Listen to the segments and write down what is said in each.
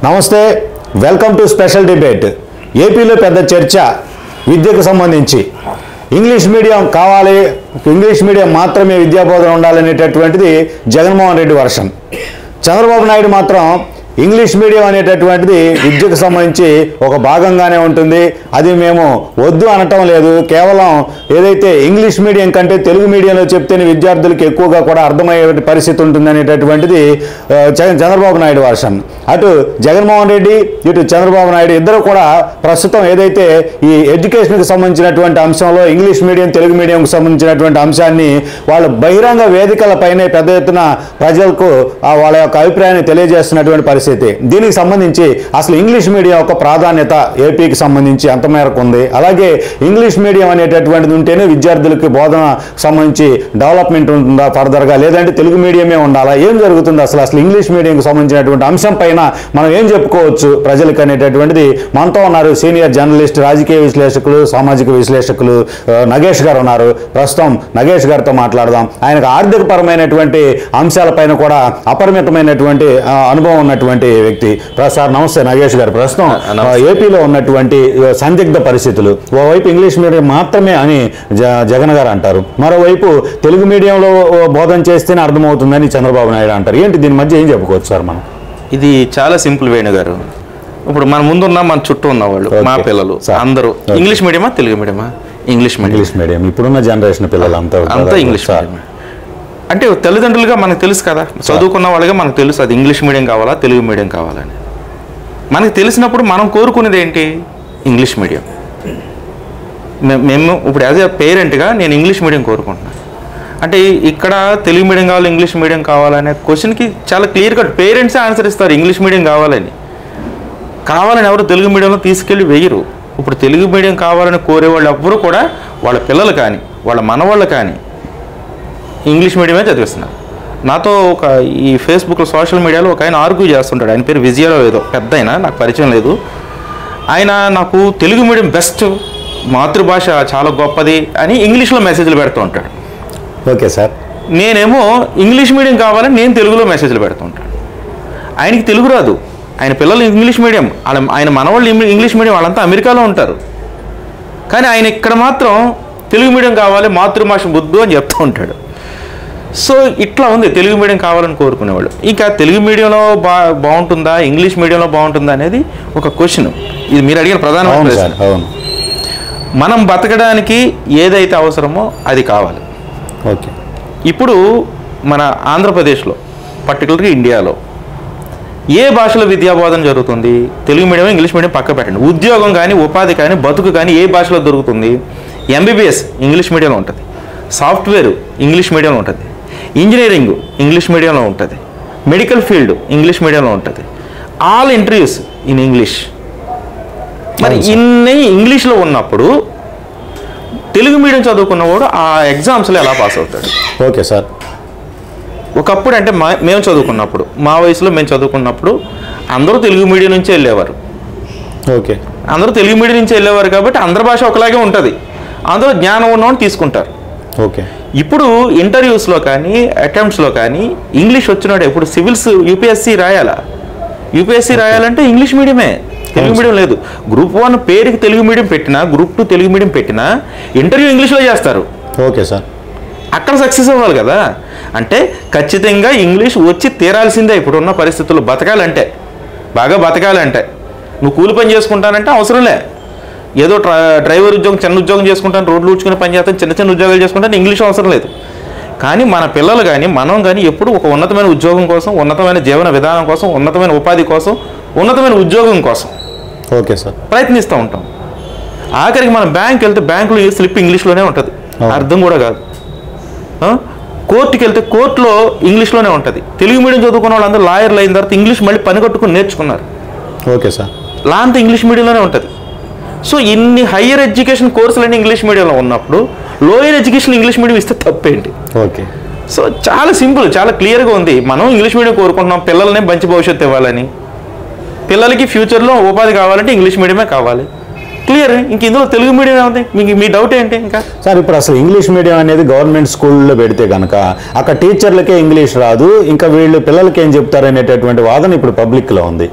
నమస్తే, welcome to special debate. ఏపీలో పెద్ద చర్చ విద్యకు సంబంధించి. ఇంగ్లీష్ మీడియం కావాలి, ఇంగ్లీష్ మీడియం మాత్రమే విద్యాబోధన ఉండాలనేటటువంటిది జగన్మోహన్ రెడ్డి వర్షన్. చంద్రబాబు నాయుడు మాత్రం ఇంగ్లీష్ మీడియం అనేటటువంటిది విద్యకు సంబంధించి ఒక భాగంగానే ఉంటుంది, అది మేము వద్దు అనటం లేదు. కేవలం ఏదైతే ఇంగ్లీష్ మీడియం కంటే తెలుగు మీడియంలో చెప్తేనే విద్యార్థులకు ఎక్కువగా కూడా అర్థమయ్యే పరిస్థితి ఉంటుంది అనేటటువంటిది చంద్రబాబు నాయుడు వర్షన్. అటు జగన్మోహన్ రెడ్డి, ఇటు చంద్రబాబు నాయుడు ఇద్దరు కూడా ప్రస్తుతం ఏదైతే ఈ ఎడ్యుకేషన్కి సంబంధించినటువంటి అంశంలో ఇంగ్లీష్ మీడియం తెలుగు మీడియంకి సంబంధించినటువంటి అంశాన్ని వాళ్ళు బహిరంగ వేదికలపైనే పెద్ద ఎత్తున ప్రజలకు వాళ్ళ యొక్క అభిప్రాయాన్ని తెలియజేస్తున్నటువంటి పరిస్థితి. దీనికి సంబంధించి అసలు ఇంగ్లీష్ మీడియం యొక్క ప్రాధాన్యత ఏపీకి సంబంధించి ఎంత మేరకు ఉంది, అలాగే ఇంగ్లీష్ మీడియం అనేటటువంటిది ఉంటేనే విద్యార్థులకి బోధన సంబంధించి డెవలప్మెంట్ ఉంటుందా ఫర్దర్గా, లేదంటే తెలుగు మీడియమే ఉండాలా, ఏం జరుగుతుంది అసలు ఇంగ్లీష్ మీడియంకి సంబంధించినటువంటి అంశం పైన మనం ఏం చెప్పుకోవచ్చు ప్రజలకు అనేటటువంటిది మనతో ఉన్నారు సీనియర్ జర్నలిస్ట్, రాజకీయ విశ్లేషకులు, సామాజిక విశ్లేషకులు నగేష్ గారు ఉన్నారు. ప్రస్తుతం నగేష్ గారితో మాట్లాడదాం. ఆయనకు ఆర్థిక పరమైనటువంటి అంశాలపైన కూడా అపరిమితమైనటువంటి అనుభవం ఉన్నటువంటి వ్యక్తి. సార్ నమస్తే నగేష్ గారు. ప్రస్తుతం ఏపీలో ఉన్నటువంటి సందిగ్ధ పరిస్థితులు, ఓవైపు ఇంగ్లీష్ మీడియం మాత్రమే అని జగన్ గారు అంటారు, మరోవైపు తెలుగు మీడియంలో బోధన చేస్తేనే అర్థమవుతుందని చంద్రబాబు నాయుడు అంటారు. ఏంటి దీని మధ్య ఏం చెప్పుకోవచ్చు సార్ మనం? ఇది చాలా సింపుల్ వేణు గారు. ఇప్పుడు మన ముందున్న మన చుట్టూ ఉన్న వాళ్ళు, మా పిల్లలు అందరూ ఇంగ్లీష్ మీడియమా తెలుగు మీడియమా? English medium. ఇప్పుడున్న జనరేషన్ పిల్లలు అంతా ఇంగ్లీష్ మీడియం. అంటే తల్లిదండ్రులుగా మనకు తెలుసు కదా, చదువుకున్న వాళ్ళగా మనకు తెలుసు అది ఇంగ్లీష్ మీడియం కావాలా తెలుగు మీడియం కావాలని. మనకు తెలిసినప్పుడు మనం కోరుకునేది ఏంటి? English medium. మేము ఇప్పుడు యాజ్ ఏ పేరెంట్గా నేను ఇంగ్లీష్ మీడియం కోరుకుంటున్నాను. అంటే ఇక్కడ తెలుగు మీడియం కావాలి ఇంగ్లీష్ మీడియం కావాలనే క్వశ్చన్కి చాలా క్లియర్ కట్ పేరెంట్సే ఆన్సర్ ఇస్తారు. ఇంగ్లీష్ మీడియం కావాలని ఎవరు తెలుగు మీడియంలో తీసుకెళ్ళి వేయరు. ఇప్పుడు తెలుగు మీడియం కావాలని కోరేవాళ్ళు ఎవ్వరూ కూడా వాళ్ళ పిల్లలు కానీ వాళ్ళ మనవాళ్ళు కానీ ఇంగ్లీష్ మీడియమే చదివిస్తున్నారు. నాతో ఈ ఫేస్బుక్లో సోషల్ మీడియాలో ఒక ఆయన ఆర్గ్యూ చేస్తుంటాడు. ఆయన పేరు విజయలో ఏదో పెద్ద ఆయన, నాకు పరిచయం లేదు. ఆయన నాకు తెలుగు మీడియం బెస్ట్, మాతృభాష చాలా గొప్పది అని ఇంగ్లీష్లో మెసేజ్లు పెడుతూ ఉంటాడు. Okay sir. నేనేమో ఇంగ్లీష్ మీడియం కావాలని నేను తెలుగులో మెసేజ్లు పెడుతూ ఉంటాను. ఆయనకి తెలుగు రాదు, ఆయన పిల్లలు ఇంగ్లీష్ మీడియం, ఆయన మనవాళ్ళు ఇంగ్లీష్ మీడియం, వాళ్ళంతా అమెరికాలో ఉంటారు. కానీ ఆయన ఇక్కడ మాత్రం తెలుగు మీడియం కావాలి, మాతృభాష ముద్దు అని చెప్తూ ఉంటాడు. సో ఇట్లా ఉంది తెలుగు మీడియం కావాలని కోరుకునేవాళ్ళు. ఇంకా తెలుగు మీడియంలో బాగుంటుందా ఇంగ్లీష్ మీడియంలో బాగుంటుందా అనేది ఒక క్వశ్చన్. ఇది మీరు అడిగిన ప్రధానమైన ప్రశ్న. మనం బతకడానికి ఏదైతే అవసరమో అది కావాలి. ఓకే. ఇప్పుడు మన ఆంధ్రప్రదేశ్లో పర్టికులర్గా ఇండియాలో ఏ భాషలో విద్యాబోధన జరుగుతుంది? తెలుగు మీడియం ఇంగ్లీష్ మీడియం పక్క పెట్టండి. ఉద్యోగం కానీ ఉపాధి కానీ బతుకు కానీ ఏ భాషలో దొరుకుతుంది? ఎంబీబీఎస్ ఇంగ్లీష్ మీడియంలో ఉంటుంది, సాఫ్ట్వేర్ ఇంగ్లీష్ మీడియంలో ఉంటుంది, ఇంజనీరింగ్ ఇంగ్లీష్ మీడియంలో ఉంటుంది, మెడికల్ ఫీల్డ్ ఇంగ్లీష్ మీడియంలో ఉంటుంది, ఆల్ ఇంటర్వ్యూస్ ఇన్ ఇంగ్లీష్. మరి ఇన్ని ఇంగ్లీష్లో ఉన్నప్పుడు తెలుగు మీడియం చదువుకున్నవాడు ఆ ఎగ్జామ్స్లో ఎలా పాస్ అవుతాడు? Okay sir. ఒకప్పుడు అంటే మేము చదువుకున్నప్పుడు, మా వయసులో మేము చదువుకున్నప్పుడు అందరూ తెలుగు మీడియం నుంచే వెళ్ళేవారు. ఓకే. అందరూ తెలుగు మీడియం నుంచి వెళ్ళేవారు కాబట్టి అందరి భాష ఒకలాగే ఉంటుంది, అందరూ జ్ఞానం ఉన్నవాడిని తీసుకుంటారు. ఓకే. ఇప్పుడు ఇంటర్వ్యూస్లో కానీ అటెంప్ట్స్లో కానీ ఇంగ్లీష్ వచ్చినాడు. ఇప్పుడు సివిల్స్ యూపీఎస్సీ రాయాలా? యూపీఎస్సీ రాయాలంటే ఇంగ్లీష్ మీడియమే, తెలుగు మీడియం లేదు. గ్రూప్ 1 పేరుకి తెలుగు మీడియం పెట్టినా, గ్రూప్ 2 తెలుగు మీడియం పెట్టినా ఇంటర్వ్యూ ఇంగ్లీష్లో చేస్తారు. Okay sir. అక్కడ సక్సెస్ అవ్వాలి కదా. అంటే ఖచ్చితంగా ఇంగ్లీష్ వచ్చి తీరాల్సిందే ఇప్పుడున్న పరిస్థితుల్లో. బతకాలంటే, బాగా బతకాలంటే, నువ్వు కూలి పని చేసుకుంటానంటే అవసరంలే. ఏదో డ్రైవర్ ఉద్యోగం, చిన్న ఉద్యోగం చేసుకుంటాను, రోడ్లు ఊడ్చుకుని పని చేస్తాను, చిన్న ఉద్యోగాలు చేసుకుంటాను, ఇంగ్లీష్ అవసరం లేదు. కానీ మన పిల్లలు కానీ మనం కానీ ఎప్పుడు ఒక ఉన్నతమైన ఉద్యోగం కోసం, ఉన్నతమైన జీవన విధానం కోసం, ఉన్నతమైన ఉపాధి కోసం, ఉన్నతమైన ఉద్యోగం కోసం ఓకే సార్ ప్రయత్నిస్తూ ఉంటాం. ఆఖరికి మనం బ్యాంక్ వెళ్తే బ్యాంకులో స్లిప్ ఇంగ్లీష్లోనే ఉంటుంది, అర్థం కూడా కాదు. కోర్టుకి వెళ్తే కోర్టులో ఇంగ్లీష్లోనే ఉంటుంది. తెలుగు మీడియం చదువుకున్న వాళ్ళందరూ లాయర్లు అయిన తర్వాత ఇంగ్లీష్ మళ్ళీ పని కట్టుకుని నేర్చుకున్నారు. Okay sir. లా అంతా ఇంగ్లీష్ మీడియంలోనే ఉంటుంది. సో ఇన్ని హయ్యర్ ఎడ్యుకేషన్ కోర్సులన్నీ ఇంగ్లీష్ మీడియంలో ఉన్నప్పుడు లోయర్ ఎడ్యుకేషన్ ఇంగ్లీష్ మీడియం ఇస్తే తప్పేంటి? ఓకే. సో చాలా సింపుల్, చాలా క్లియర్గా ఉంది. మనం ఇంగ్లీష్ మీడియం కోరుకుంటున్నాం, పిల్లల్ని మంచి భవిష్యత్తు ఇవ్వాలని, పిల్లలకి ఫ్యూచర్లో ఉపాధి కావాలంటే ఇంగ్లీష్ మీడియమే కావాలి. క్లియర్. ఇంక ఇందులో తెలుగు మీడియం ఏముంది? మీ డౌట్ ఏంటి? ఇంకా సార్ ఇప్పుడు అసలు ఇంగ్లీష్ మీడియం అనేది గవర్నమెంట్ స్కూల్లో పెడితే కనుక అక్కడ టీచర్లకే ఇంగ్లీష్ రాదు, ఇంకా వీళ్ళు పిల్లలకి ఏం చెప్తారు అనేటటువంటి వాదన ఇప్పుడు పబ్లిక్లో ఉంది.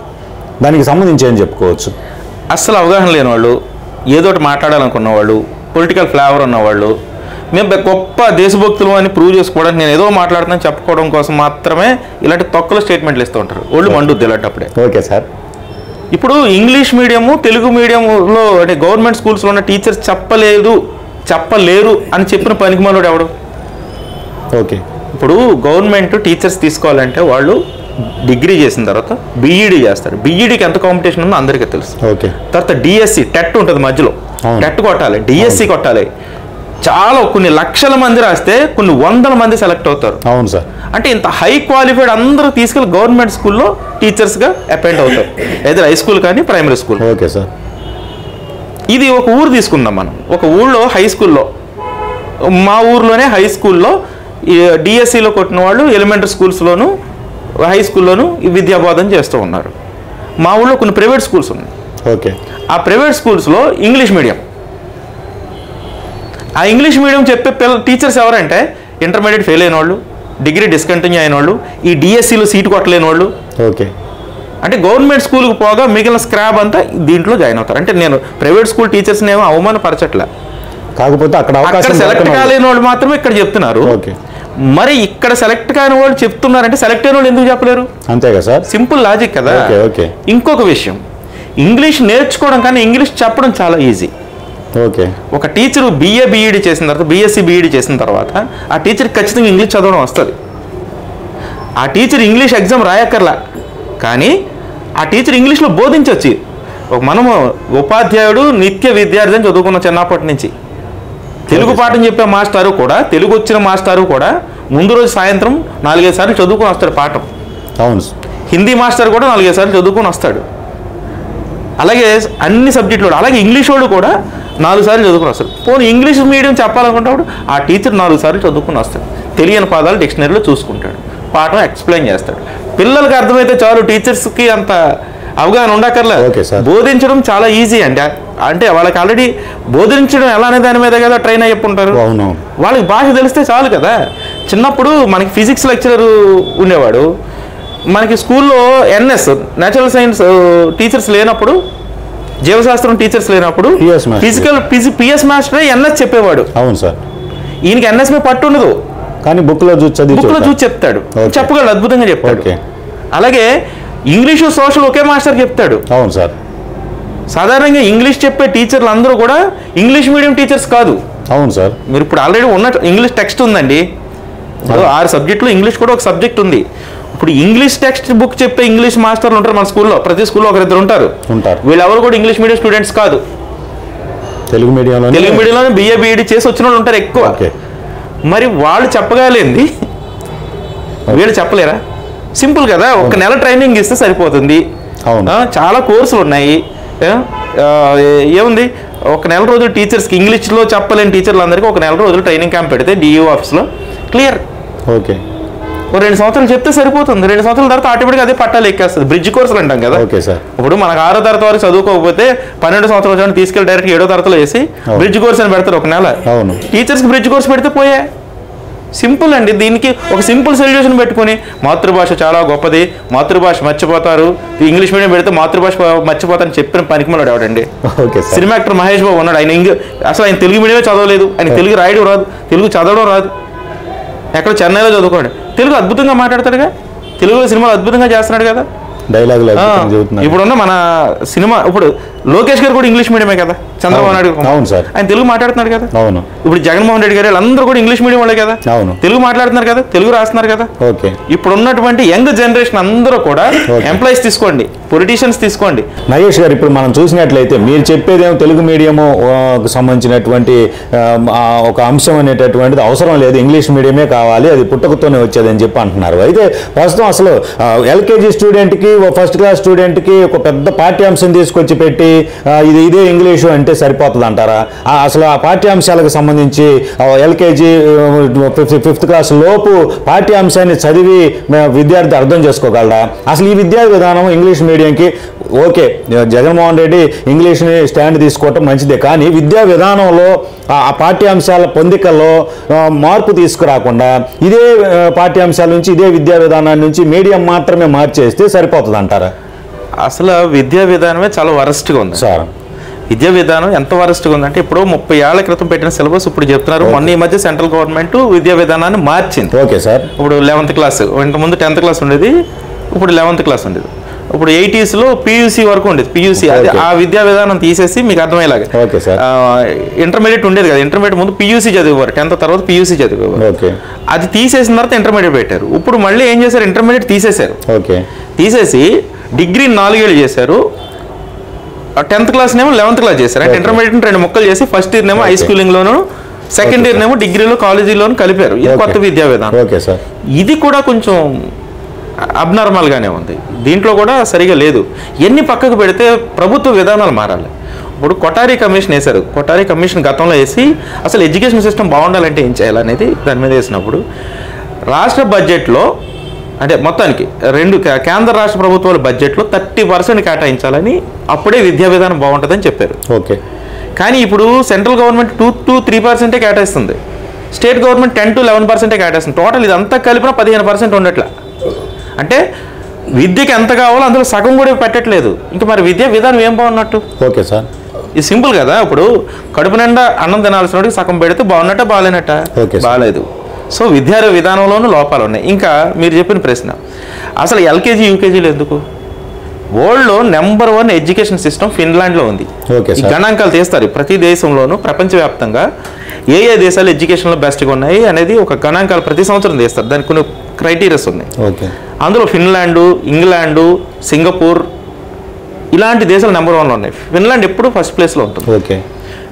దానికి సంబంధించి ఏం చెప్పుకోవచ్చు? అస్సలు అవగాహన లేని వాళ్ళు, ఏదోటి మాట్లాడాలనుకున్న వాళ్ళు, పొలిటికల్ ఫ్లేవర్ ఉన్నవాళ్ళు, మేము గొప్ప దేశభక్తులు అని ప్రూవ్ చేసుకోవడానికి నేను ఏదో మాట్లాడుతున్నాను చెప్పుకోవడం కోసం మాత్రమే ఇలాంటి తొక్కల స్టేట్మెంట్లు ఇస్తూ ఉంటారు. ఒళ్ళు మండుద్ది ఇలాంటప్పుడే. Okay sir. ఇప్పుడు ఇంగ్లీష్ మీడియము, తెలుగు మీడియంలో అంటే గవర్నమెంట్ స్కూల్స్లో ఉన్న టీచర్స్ చెప్పలేరు అని చెప్పిన పనికిమాలోడు ఎవడు? ఓకే. ఇప్పుడు గవర్నమెంట్ టీచర్స్ తీసుకోవాలంటే వాళ్ళు డిగ్రీ చేసిన తర్వాత బీఈడీ చేస్తారు. బీఈడీకి ఎంత కాంపిటీషన్ ఉందో అందరికీ తెలుసు. ఓకే. తర్వాత డిఎస్సి టెట్ ఉంటుంది మధ్యలో, టెట్ కొట్టాలి, డిఎస్సి కొట్టాలి. చాలా కొన్ని లక్షల మంది రాస్తే కొన్ని వందల మంది సెలెక్ట్ అవుతారు. అవును సార్. అంటే ఇంత హై క్వాలిఫైడ్ అందరూ తీసుకెళ్ళి గవర్నమెంట్ స్కూల్లో టీచర్స్గా అపాయింట్ అవుతారు, ఏదో హై స్కూల్ కానీ ప్రైమరీ స్కూల్. Okay sir. ఇది ఒక ఊరు తీసుకుందాం మనం. ఒక ఊళ్ళో హై స్కూల్లో, మా ఊర్లోనే హై స్కూల్లో డిఎస్సిలో కొట్టిన వాళ్ళు ఎలిమెంటరీ స్కూల్స్లోను హై స్కూల్లోనూ విద్యాబోధన చేస్తూ ఉన్నారు. మా ఊళ్ళో కొన్ని ప్రైవేట్ స్కూల్స్ ఉన్నాయి. ఓకే. ఆ ప్రైవేట్ స్కూల్స్లో ఇంగ్లీష్ మీడియం, ఆ ఇంగ్లీష్ మీడియం చెప్పే టీచర్స్ ఎవరంటే ఇంటర్మీడియట్ ఫెయిల్ అయిన వాళ్ళు, డిగ్రీ డిస్కంటిన్యూ అయిన వాళ్ళు, ఈ డిఎస్సిలో సీటు కొట్టలేని వాళ్ళు. ఓకే. అంటే గవర్నమెంట్ స్కూల్కి పోగా మిగిలిన స్క్రాబ్ అంతా దీంట్లో జాయిన్ అవుతారు. అంటే నేను ప్రైవేట్ స్కూల్ టీచర్స్ని ఏమో అవమానపరచట్లే, కాకపోతే అక్కడ సెలెక్ట్ కాలేని వాళ్ళు మాత్రమే ఇక్కడ చెప్తున్నారు. ఓకే. మరి ఇక్కడ సెలెక్ట్ కాని వాళ్ళు చెప్తున్నారంటే సెలెక్ట్ అయిన వాళ్ళు ఎందుకు చెప్పలేరు? అంతే కదా సార్, సింపుల్ లాజిక్ కదా. ఓకే. ఇంకొక విషయం, ఇంగ్లీష్ నేర్చుకోవడం కానీ ఇంగ్లీష్ చెప్పడం చాలా ఈజీ. ఓకే. ఒక టీచరు బిఏ బీఈడి చేసిన తర్వాత, బిఎస్సి బీఈడి చేసిన తర్వాత ఆ టీచర్కి ఖచ్చితంగా ఇంగ్లీష్ చదవడం వస్తుంది. ఆ టీచర్ ఇంగ్లీష్ ఎగ్జామ్ రాయక్కర్లా, కానీ ఆ టీచర్ ఇంగ్లీష్లో బోధించవచ్చు. మనము ఉపాధ్యాయుడు నిత్య విద్యార్థి అని చదువుకున్న చిన్నప్పటి నుంచి. తెలుగు పాఠం చెప్పే మాస్టారు కూడా, తెలుగు వచ్చిన మాస్టారు కూడా ముందు రోజు సాయంత్రం 4-5 సార్లు చదువుకొని వస్తాడు పాఠం. అవును. హిందీ మాస్టర్ కూడా 4-5 సార్లు చదువుకొని వస్తాడు. అలాగే అన్ని సబ్జెక్టులు, అలాగే ఇంగ్లీష్ వాడు కూడా 4 సార్లు చదువుకుని వస్తాడు. పోనీ ఇంగ్లీష్ మీడియం చెప్పాలనుకుంటాడు, ఆ టీచర్ 4 సార్లు చదువుకుని వస్తాడు. తెలియని పదాలు డిక్షనరీలో చూసుకుంటాడు, పాఠం ఎక్స్ప్లెయిన్ చేస్తాడు. పిల్లలకి అర్థమైతే చాలు, టీచర్స్కి అంత అవగాహన ఉండక్కర్లేదు. బోధించడం చాలా ఈజీ అండి. అంటే వాళ్ళకి ఆల్రెడీ బోధించడం ఎలా అనే దాని మీద కదా ట్రైన్ అయ్యుంటారు. వాళ్ళకి భాష తెలిస్తే చాలు కదా. చిన్నప్పుడు మనకి ఫిజిక్స్ లెక్చరర్ ఉండేవాడు, మనకి స్కూల్లో ఎన్ఎస్ నేచురల్ సైన్స్ టీచర్స్ లేనప్పుడు, జీవశాస్త్రం టీచర్స్ లేనప్పుడు పిఎస్ మాస్టరే ఎన్ఎస్ చెప్పేవాడు. అవును సార్. ఈయనకి ఎన్ఎస్ మీద పట్టు ఉండదు, కానీ బుక్లో చూసి చెప్తాడు, చెప్పగలడు, అద్భుతంగా చెప్తాడు. అలాగే ఇంగ్లీషు సోషల్ ఒకే మాస్టర్ చెప్తాడు. అవును సార్. సాధారణంగా ఇంగ్లీష్ చెప్పే టీచర్లు అందరూ కూడా ఇంగ్లీష్ మీడియం టీచర్స్ కాదు. అవును సార్. మీరు ఇప్పుడు ఆల్రెడీ ఉన్న ఇంగ్లీష్ టెక్స్ట్ ఉందండి, 6 సబ్జెక్టులు, ఇంగ్లీష్ కూడా ఒక సబ్జెక్ట్ ఉంది. ఇప్పుడు ఇంగ్లీష్ టెక్స్ట్ బుక్ చెప్పే ఇంగ్లీష్ మాస్టర్లు ఉంటారు మన స్కూల్లో, ప్రతి స్కూల్లో 1-2 ఉంటారు. వీళ్ళెవరు కూడా ఇంగ్లీష్ మీడియం స్టూడెంట్స్ కాదు, తెలుగు మీడియంలోనే బిఏ బీఈడి చేసి వచ్చిన వాళ్ళు ఉంటారు ఎక్కువ. మరి వాళ్ళు చెప్పగలిగింది వీళ్ళు చెప్పలేరా? సింపుల్ కదా, ఒక నెల ట్రైనింగ్ ఇస్తే సరిపోతుంది. చాలా కోర్సులు ఉన్నాయి. ఏముంది, ఒక నెల రోజులు టీచర్స్కి ఇంగ్లీష్లో చెప్పలేని టీచర్లు అందరికీ ఒక నెల రోజులు ట్రైనింగ్ క్యాంప్ పెడితే డిఈఓ ఆఫీస్లో క్లియర్. ఓకే. 2 సంవత్సరాలు చెప్తే సరిపోతుంది. 2 సంవత్సరాల తర్వాత ఆటోమేటిక్గా అదే పట్టాలు ఎక్కేస్తుంది. బ్రిడ్జ్ కోర్సులు అంటాం కదా. Okay sir. ఇప్పుడు మనకు 6వ తరగతి వరకు చదువుకోకపోతే 12 సంవత్సరాలు తీసుకెళ్ళి డైరెక్ట్ 7వ తరగతిలో వేసి బ్రిడ్జ్ కోర్స్ అని పెడతారు ఒక నెల. టీచర్స్కి బ్రిడ్జ్ కోర్స్ పెడితే పోయే. సింపుల్ అండి. దీనికి ఒక సింపుల్ సొల్యూషన్ పెట్టుకుని, మాతృభాష చాలా గొప్పది, మాతృభాష మర్చిపోతారు, ఇంగ్లీష్ మీడియం పెడితే మాతృభాష మర్చిపోతారని చెప్పిన పనికిమాలోడు ఎవడండి? సినిమా యాక్టర్ మహేష్ బాబు ఉన్నాడు. అసలు ఆయన తెలుగు మీడియమే చదవలేదు, ఆయన తెలుగు రాయడం రాదు, తెలుగు చదవడం రాదు. ఎక్కడ చెన్నైలో చదువుకోండి, తెలుగు అద్భుతంగా మాట్లాడతాడుగా, తెలుగులో సినిమాలు అద్భుతంగా చేస్తున్నాడు కదా, డైలాగ్. ఇప్పుడున్న మన సినిమా, ఇప్పుడు లోకేష్ గారు కూడా ఇంగ్లీష్ మీడియమే కదా, చంద్రబాబు నాయుడు ఆయన తెలుగు మాట్లాడుతున్నాడు కదా. అవును. ఇప్పుడు జగన్మోహన్ రెడ్డి గారు వీళ్ళందరూ కూడా ఇంగ్లీష్ మీడియం వాళ్ళే కదా. అవును. తెలుగు మాట్లాడుతున్నారు కదా, తెలుగు రాస్తున్నారు కదా. ఓకే. ఇప్పుడు ఉన్నటువంటి యంగ్ జనరేషన్ అందరూ కూడా ఎంప్లాయీస్ తీసుకోండి, పొలిటీషియన్స్ తీసుకోండి. నగేష్ గారు, ఇప్పుడు మనం చూసినట్లయితే మీరు చెప్పేదేమో తెలుగు మీడియము సంబంధించినటువంటి ఒక అంశం అనేటటువంటిది అవసరం లేదు, ఇంగ్లీష్ మీడియమే కావాలి, అది పుట్టుకతోనే వచ్చేదని చెప్పి అంటున్నారు. అయితే ప్రస్తుతం అసలు ఎల్కేజీ స్టూడెంట్కి, ఫస్ట్ క్లాస్ స్టూడెంట్కి ఒక పెద్ద పాఠ్యాంశం తీసుకొచ్చి పెట్టి ఇదే ఇంగ్లీషు అంటే సరిపోతుంది అంటారా? అసలు ఆ పాఠ్యాంశాలకు సంబంధించి ఎల్కేజీ 5th క్లాస్ లోపు పాఠ్యాంశాన్ని చదివి విద్యార్థి అర్థం చేసుకోగలరా? అసలు ఈ విద్యా విధానం ఇంగ్లీష్ మీడియంకి ఓకే, జగన్మోహన్ రెడ్డి ఇంగ్లీష్ని స్టాండ్ తీసుకోవటం మంచిదే, కానీ విద్యా విధానంలో ఆ పాఠ్యాంశాల పొందికల్లో మార్పు తీసుకురాకుండా ఇదే పాఠ్యాంశాల నుంచి, ఇదే విద్యా విధానాన్ని నుంచి మీడియం మాత్రమే మార్చేస్తే సరిపోతుంది అంటారా? అసలు విద్యా విధానమే చాలా వరస్ట్గా ఉంది సార్. విద్యా విధానం ఎంత వరస్ట్గా ఉందంటే ఇప్పుడు 30 ఏళ్ల క్రితం పెట్టిన సిలబస్ ఇప్పుడు చెప్తున్నారు. మొన్న ఈ మధ్య సెంట్రల్ గవర్నమెంట్ విద్యా విధానాన్ని మార్చింది. Okay sir. ఇప్పుడు 11th క్లాస్, ఇంతకుముందు 10th క్లాస్ ఉండేది, ఇప్పుడు 11th క్లాస్ ఉండేది. ఇప్పుడు 80sలో పీయూసీ వరకు ఉండేది. పీయూసీ అది ఆ విద్యా విధానం తీసేసి మీకు అర్థమయ్యేలాగా ఇంటర్మీడియట్ ఉండేది కదా, ఇంటర్మీడియట్ ముందు పీయూసీ చదివేవారు, 10th తర్వాత పీయూసీ చదివేవారు. అది తీసేసిన తర్వాత ఇంటర్మీడియట్ పెట్టారు. ఇప్పుడు మళ్ళీ ఏం చేశారు, ఇంటర్మీడియట్ తీసేశారు. తీసేసి డిగ్రీ 4 ఏళ్ళు చేశారు. 10th క్లాస్నేమో 11th క్లాస్ చేశారు. అంటే ఇంటర్మీడియట్ 2 ముక్కలు చేసి ఫస్ట్ ఇయర్ నేమో హై స్కూలింగ్లోను, సెకండ్ ఇయర్ నేమో డిగ్రీలో కాలేజీలోను కలిపారు. ఇది కొత్త విద్యా విధానం. ఇది కూడా కొంచెం అబ్నార్మల్గానే ఉంది. దీంట్లో కూడా సరిగా లేదు. ఎన్ని పక్కకు పెడితే ప్రభుత్వ విధానాలు మారాలి. ఇప్పుడు కొఠారి కమిషన్ వేశారు. కొఠారి కమిషన్ గతంలో వేసి అసలు ఎడ్యుకేషన్ సిస్టమ్ బాగుండాలంటే ఏం చేయాలనేది దాని మీద వేసినప్పుడు రాష్ట్ర బడ్జెట్లో అంటే మొత్తానికి కేంద్ర రాష్ట్ర ప్రభుత్వాల బడ్జెట్లో 30% కేటాయించాలని, అప్పుడే విద్యా విధానం బాగుంటుందని చెప్పారు. కానీ ఇప్పుడు సెంట్రల్ గవర్నమెంట్ 2 to 3% కేటాయిస్తుంది, స్టేట్ గవర్నమెంట్ 10 to 11% కేటాయిస్తుంది. టోటల్ ఇదంతా కలిపిన 15% ఉండట్లా. అంటే విద్యకి ఎంత కావాలో అందులో సగం కూడా పెట్టట్లేదు. ఇంకా మరి విద్యా విధానం ఏం బాగున్నట్టు? ఓకే సార్, ఇది సింపుల్ కదా. ఇప్పుడు కడుపు నిండా అన్నం తినాల్సిన వాడికి సగం పెడితే బాగున్నట్ట బాగాలేనట్ట? బాగాలేదు. సో విద్యా విధానంలోనూ లోపాలు ఉన్నాయి. ఇంకా మీరు చెప్పిన ప్రశ్న, అసలు ఎల్కేజీ యూకేజీలు ఎందుకు? వరల్డ్లో నెంబర్ 1 ఎడ్యుకేషన్ సిస్టమ్ ఫిన్లాండ్లో ఉంది. ఈ గణాంకాలు తీస్తారు ప్రతి దేశంలోనూ, ప్రపంచవ్యాప్తంగా ఏ ఏ దేశాలు ఎడ్యుకేషన్లో బెస్ట్గా ఉన్నాయి అనేది ఒక గణాంకాలు ప్రతి సంవత్సరం తీస్తారు. దానికి కొన్ని క్రైటీరియాస్ ఉన్నాయి. అందులో ఫిన్లాండు, ఇంగ్లాండు, సింగపూర్ ఇలాంటి దేశాలు నెంబర్ 1లో ఉన్నాయి. ఫిన్లాండ్ ఎప్పుడు ఫస్ట్ ప్లేస్లో ఉంటుంది.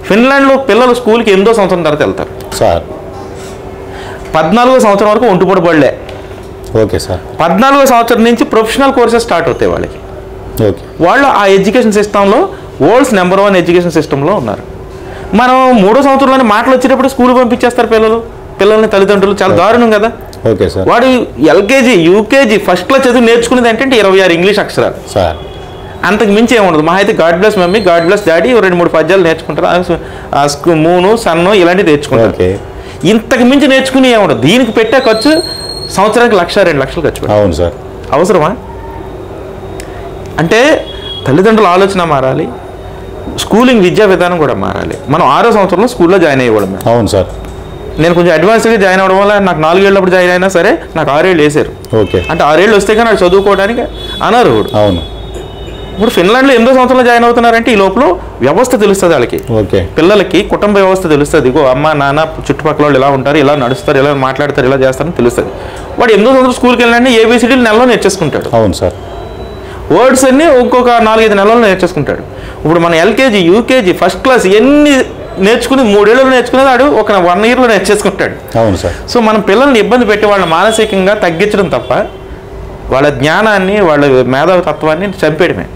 ఫిన్లాండ్లో పిల్లలు స్కూల్కి 8వ సంవత్సరం తర్వాత వెళ్తారు సార్. 14వ సంవత్సరం వరకు ఒంటుపడి పడలే. 14వ సంవత్సరం నుంచి ప్రొఫెషనల్ కోర్సెస్ స్టార్ట్ అవుతాయి వాళ్ళకి. వాళ్ళు ఆ ఎడ్యుకేషన్ సిస్టంలో వరల్డ్స్ నెంబర్ 1 ఎడ్యుకేషన్ సిస్టంలో ఉన్నారు. మనం 3వ సంవత్సరంలోనే మాటలు వచ్చేటప్పుడు స్కూల్ పంపించేస్తారు పిల్లల్ని తల్లిదండ్రులు. చాలా దారుణం కదా. వాడు ఎల్కేజీ యూకేజీ ఫస్ట్ క్లాస్ చదివి నేర్చుకునేది ఏంటంటే 26 ఇంగ్లీష్ అక్షరాలు. అంతకు మించి ఏముండదు. మా అయితే God bless mummy, God bless daddy 2-3 పద్యాలు నేర్చుకుంటారు, మూను సన్ను ఇలాంటివి నేర్చుకుంటారు. ఇంతకు మించి నేర్చుకుని ఏముండదు. దీనికి పెట్టే ఖర్చు సంవత్సరానికి 1-2 లక్షలు ఖర్చు పెట్టాలి. అవును సార్, అవసరమా? అంటే తల్లిదండ్రుల ఆలోచన మారాలి, స్కూలింగ్ విద్యా విధానం కూడా మారాలి. మనం 6వ సంవత్సరంలో స్కూల్లో జాయిన్ అయ్యేవాళ్ళం. అవును సార్, నేను కొంచెం అడ్వాన్స్గా జాయిన్ అవ్వడం వల్ల నాకు 4 ఏళ్ళప్పుడు జాయిన్ అయినా సరే నాకు 6 ఏళ్ళు వేశారు. అంటే 6 ఏళ్ళు వస్తే కానీ నాకు చదువుకోవడానికి అనర్హుడు. అవును. ఇప్పుడు ఫిన్లాండ్లో 8వ సంవత్సరంలో జాయిన్ అవుతున్నారంటే ఈ లోపల వ్యవస్థ తెలుస్తుంది వాళ్ళకి. పిల్లలకి కుటుంబ వ్యవస్థ తెలుస్తుంది. ఇగో అమ్మ నాన్న చుట్టుపక్కల వాళ్ళు ఇలా ఉంటారు, ఇలా నడుస్తారు, ఇలా మాట్లాడతారు, ఇలా చేస్తారని తెలుస్తుంది. వాడు 8వ సంవత్సరం స్కూల్కి వెళ్ళాలంటే ఏబిసిడీలు నెలలో నేర్చేసుకుంటాడు. అవును సార్. వర్డ్స్ అన్ని ఇంకొక 4-5 నెలల్లో నేర్చేసుకుంటాడు. ఇప్పుడు మన ఎల్కేజీ యూకేజీ ఫస్ట్ క్లాస్ ఎన్ని నేర్చుకుని 3 ఏళ్ళలో నేర్చుకునేది వాడు ఒక 1 ఇయర్లో నేర్చేసుకుంటాడు. అవును సార్. సో మనం పిల్లల్ని ఇబ్బంది పెట్టి వాళ్ళని మానసికంగా తగ్గించడం తప్ప వాళ్ళ జ్ఞానాన్ని వాళ్ళ మేధావి తత్వాన్ని చంపేయడమే.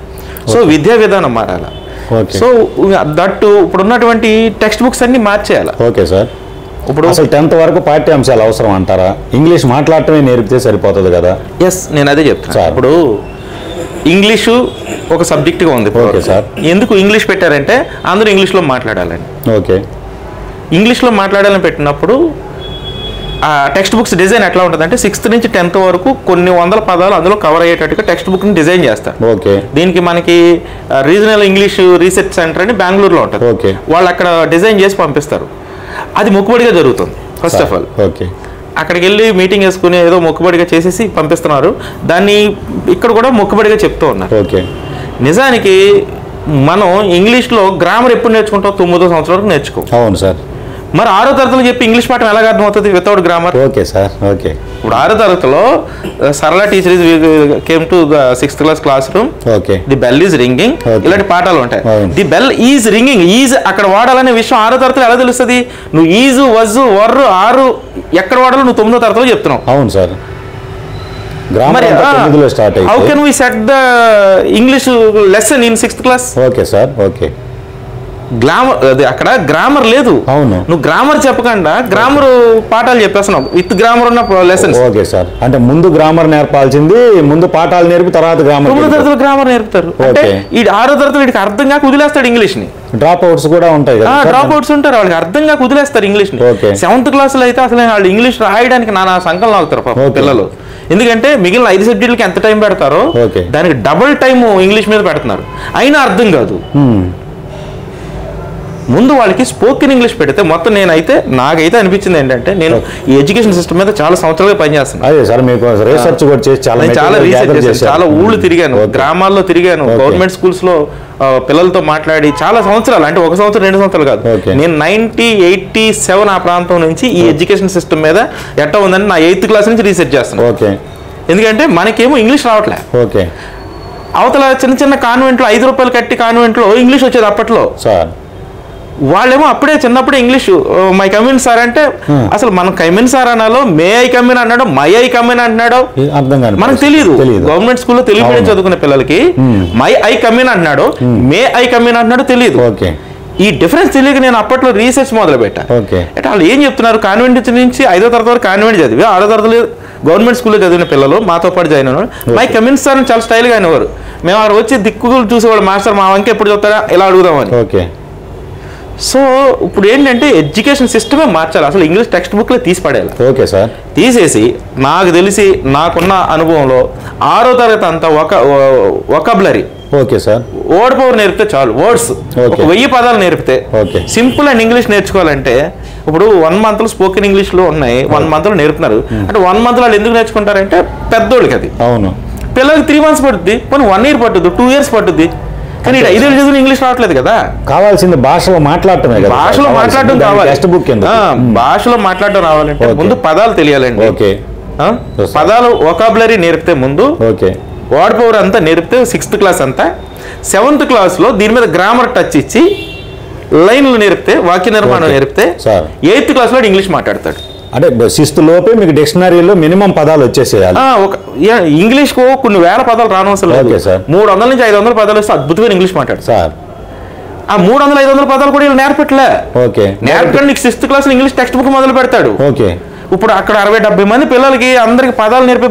సో విద్యా విధానం మారాలి. సో దట్టు ఇప్పుడు ఉన్నటువంటి టెక్స్ట్ బుక్స్ అన్ని మార్చేయాలి. Okay sir. ఇప్పుడు అసలు 10th వరకు పాఠ్యాంశాలు అవసరం అంటారా? ఇంగ్లీష్ మాట్లాడటమే నేర్పితే సరిపోతుంది కదా? ఎస్, నేను అదే చెప్తాను. ఇప్పుడు ఇంగ్లీషు ఒక సబ్జెక్టుగా ఉంది. Okay sir. ఎందుకు ఇంగ్లీష్ పెట్టారంటే అందరూ ఇంగ్లీష్లో మాట్లాడాలని. ఓకే. ఇంగ్లీష్లో మాట్లాడాలని పెట్టినప్పుడు ఆ టెక్స్ట్ బుక్స్ డిజైన్ ఎట్లా ఉంటుంది అంటే 6th నుంచి 10th వరకు కొన్ని వందల పదాలు అందులో కవర్ అయ్యేటట్టుగా టెక్స్ట్ బుక్ని డిజైన్ చేస్తారు. ఓకే. దీనికి మనకి రీజనల్ ఇంగ్లీష్ రీసెర్చ్ సెంటర్ అని బెంగళూరులో ఉంటుంది. ఓకే. వాళ్ళు అక్కడ డిజైన్ చేసి పంపిస్తారు. అది మొక్కుబడిగా జరుగుతుంది ఫస్ట్ ఆఫ్ ఆల్. ఓకే. అక్కడికి వెళ్ళి మీటింగ్ వేసుకుని ఏదో మొక్కుబడిగా చేసేసి పంపిస్తున్నారు. దాన్ని ఇక్కడ కూడా మొక్కుబడిగా చెప్తూ ఉన్నారు. ఓకే. నిజానికి మనం ఇంగ్లీష్లో గ్రామర్ ఎప్పుడు నేర్చుకుంటాం? 9వ సంవత్సరం వరకు నేర్చుకో. అవును సార్. మరి 6వ తరగతిలో చెప్పి ఇంగ్లీష్ పాఠం ఎలాగ అర్థమవుతుంది without grammar? Okay sir. Okay. ఇప్పుడు 6వ తరగతిలో సరళ teacher came to 6th class class room. Okay. The bell is ringing, ఇలాంటి పాఠాలు ఉంటాయి. The bell is ringing, is అక్కడ వాడాలనే విషయం 6వ తరగతిలో ఎలా తెలుస్తుంది? నువ్వు ఈజ్ వజ్ వర్ ఆరు ఎక్కడ వాడాలో నువ్వు 9వ తరగతిలో చెప్తున్నావు. అవును సార్. మరి how can we set the English lesson in 6th class? Okay sir. Okay. Grammar అది అక్కడ గ్రామర్ లేదు. అవును. నువ్వు గ్రామర్ చెప్పకుండా గ్రామర్ పాఠాలు చెప్పేస్తున్నావు విత్ గ్రామర్ ఉన్న లెసన్స్. Okay sir. అంటే ముందు గ్రామర్ నేర్పాల్సింది, ముందు పాఠాలు నేర్పి తర్వాత గ్రామర్. 9వ తరగతిలో గ్రామర్ నేర్పుతారు. అంటే ఈ 6వ తరగతిలో వీడికి అర్థం కాక వదిలేస్తాడు ఇంగ్లీష్ ని. డ్రాప్ అవుట్స్ కూడా ఉంటాయి కదా? డ్రాప్ అవుట్స్ ఉంటారు, వాళ్ళకి అర్థం కాక వదిలేస్తారు ఇంగ్లీష్ ని. 7th క్లాస్ లో అయితే అసలు వాళ్ళు ఇంగ్లీష్ రాయడానికి నానా సంకలనం అవుతారు పిల్లలు. ఎందుకంటే మిగిలిన 5 సబ్జెక్టులకి ఎంత టైం పెడతారో దానికి డబుల్ టైం ఇంగ్లీష్ మీద పెడుతున్నారు, అయినా అర్థం కాదు. ముందు వాళ్ళకి స్పోకెన్ ఇంగ్లీష్ పెడితే మొత్తం నాకైతే అనిపించింది ఏంటంటే, నేను ఈ ఎడ్యుకేషన్ సిస్టమ్ మీద చాలా సంవత్సరాలుగా పనిచేస్తున్నాను. చాలా రీసెర్చ్ చేశాను, చాలా ఊళ్ళు తిరిగాను, గ్రామాల్లో తిరిగాను, గవర్నమెంట్ స్కూల్స్ లో పిల్లలతో మాట్లాడి చాలా సంవత్సరాలు, అంటే 1 సంవత్సరం 2 సంవత్సరాలు కాదు, నేను 1987 ఆ ప్రాంతం నుంచి ఈ ఎడ్యుకేషన్ సిస్టమ్ మీద ఎట్లా ఉందని నా 8th క్లాస్ నుంచి రీసెర్చ్ చేస్తున్నాను. ఎందుకంటే మనకేమో ఇంగ్లీష్ రావట్లే. అవతల చిన్న చిన్న కాన్వెంట్లో 5 రూపాయలు కట్టి కాన్వెంట్లో ఇంగ్లీష్ వచ్చేది అప్పట్లో. వాళ్ళేమో అప్పుడే చిన్నప్పుడే ఇంగ్లీష్ మై కమిన్ సార్ అంటే, అసలు మనం కమిన్ సార్ అన్నాలో మే ఐ కమిన్ అన్నాడో మై ఐ కమిన్ అంటున్నాడో మనకు తెలియదు. గవర్నమెంట్ స్కూల్లో తెలుగు మీడియం చదువుకునే పిల్లలకి మై ఐ కమిన్ అంటున్నాడో మే ఐ కమిన్ అంటున్నాడో తెలియదు. ఈ డిఫరెన్స్ తెలియక నేను అప్పట్లో రీసెర్చ్ మొదలు పెట్టా. అంటే వాళ్ళు ఏం చెప్తున్నారు, కాన్వెంట్ నుంచి 5వ తరగతి వరకు కాన్వెంట్ చదివి 6వ తరగతి గవర్నమెంట్ స్కూల్లో చదివిన పిల్లలు మాతో పాటు జాయిన్ అయిన మై కమిన్ సార్ అని చాలా స్టైల్గా అనేవారు. మేము ఆ వచ్చి దిక్కులు చూసేవాడు, మాస్టర్ మా వంక ఎప్పుడు చెప్తారా ఇలా అడుగుదామని. సో ఇప్పుడు ఏంటంటే ఎడ్యుకేషన్ సిస్టమే మార్చాలి, అసలు ఇంగ్లీష్ టెక్స్ట్ బుక్లో తీసి పడేయాలి. తీసేసి నాకు తెలిసి నాకున్న అనుభవంలో 6వ తరగతి అంతా వొకాబులరీ వర్డ్ పవర్ నేర్పితే చాలు. వర్డ్స్ 1000 పదాలు నేర్పితే సింపుల్ అండ్ ఇంగ్లీష్ నేర్చుకోవాలంటే, ఇప్పుడు 1 month స్పోకెన్ ఇంగ్లీష్ లో ఉన్నాయి, 1 month నేర్పుతున్నారు. అంటే 1 month వాళ్ళు ఎందుకు నేర్చుకుంటారంటే పెద్దోళ్ళకి అది, పిల్లలకి 3 months పడుతుంది, కొన్ని 1 year పట్టుద్ది, 2 years పట్టుద్ది. కానీ 5 ఏళ్ళు చదువు ఇంగ్లీష్ రావట్లేదు కదా, కావాల్సింది భాషలో మాట్లాడటమే. భాషలో మాట్లాడటం కావాలి, భాషలో మాట్లాడటం రావాలంటే ముందు పదాలు తెలియాలండి. పదాలు వొకాబులరీ నేర్పితే ముందు వర్డ్ పవర్ అంతా నేర్పితే 6th క్లాస్ అంతా, 7th క్లాస్లో దీని మీద గ్రామర్ టచ్ ఇచ్చి లైన్లు నేర్పితే, వాక్య నిర్మాణం నేర్పితే 8th క్లాస్లో ఇంగ్లీష్ మాట్లాడతాడు. అంటే 6th లోపే మీకు డిక్షనరీలో మినిమం పదాలు వచ్చేసేయాలి. ఇంగ్లీష్ కు కొన్ని వేల పదాలు రానవసరం లేదు, 300 నుంచి 500 పదాలు వస్తే అద్భుతమైన ఇంగ్లీష్ మాట్లాడు సార్. ఆ 300-500 పదాలు కూడా వీళ్ళు నేర్పట్లే. నేర్పకండి నీకు 6th class English text book మొదలు పెడతాడు. ఇప్పుడు అక్కడ 60-70 మంది పిల్లలకి అందరికి పదాలు నేర్పే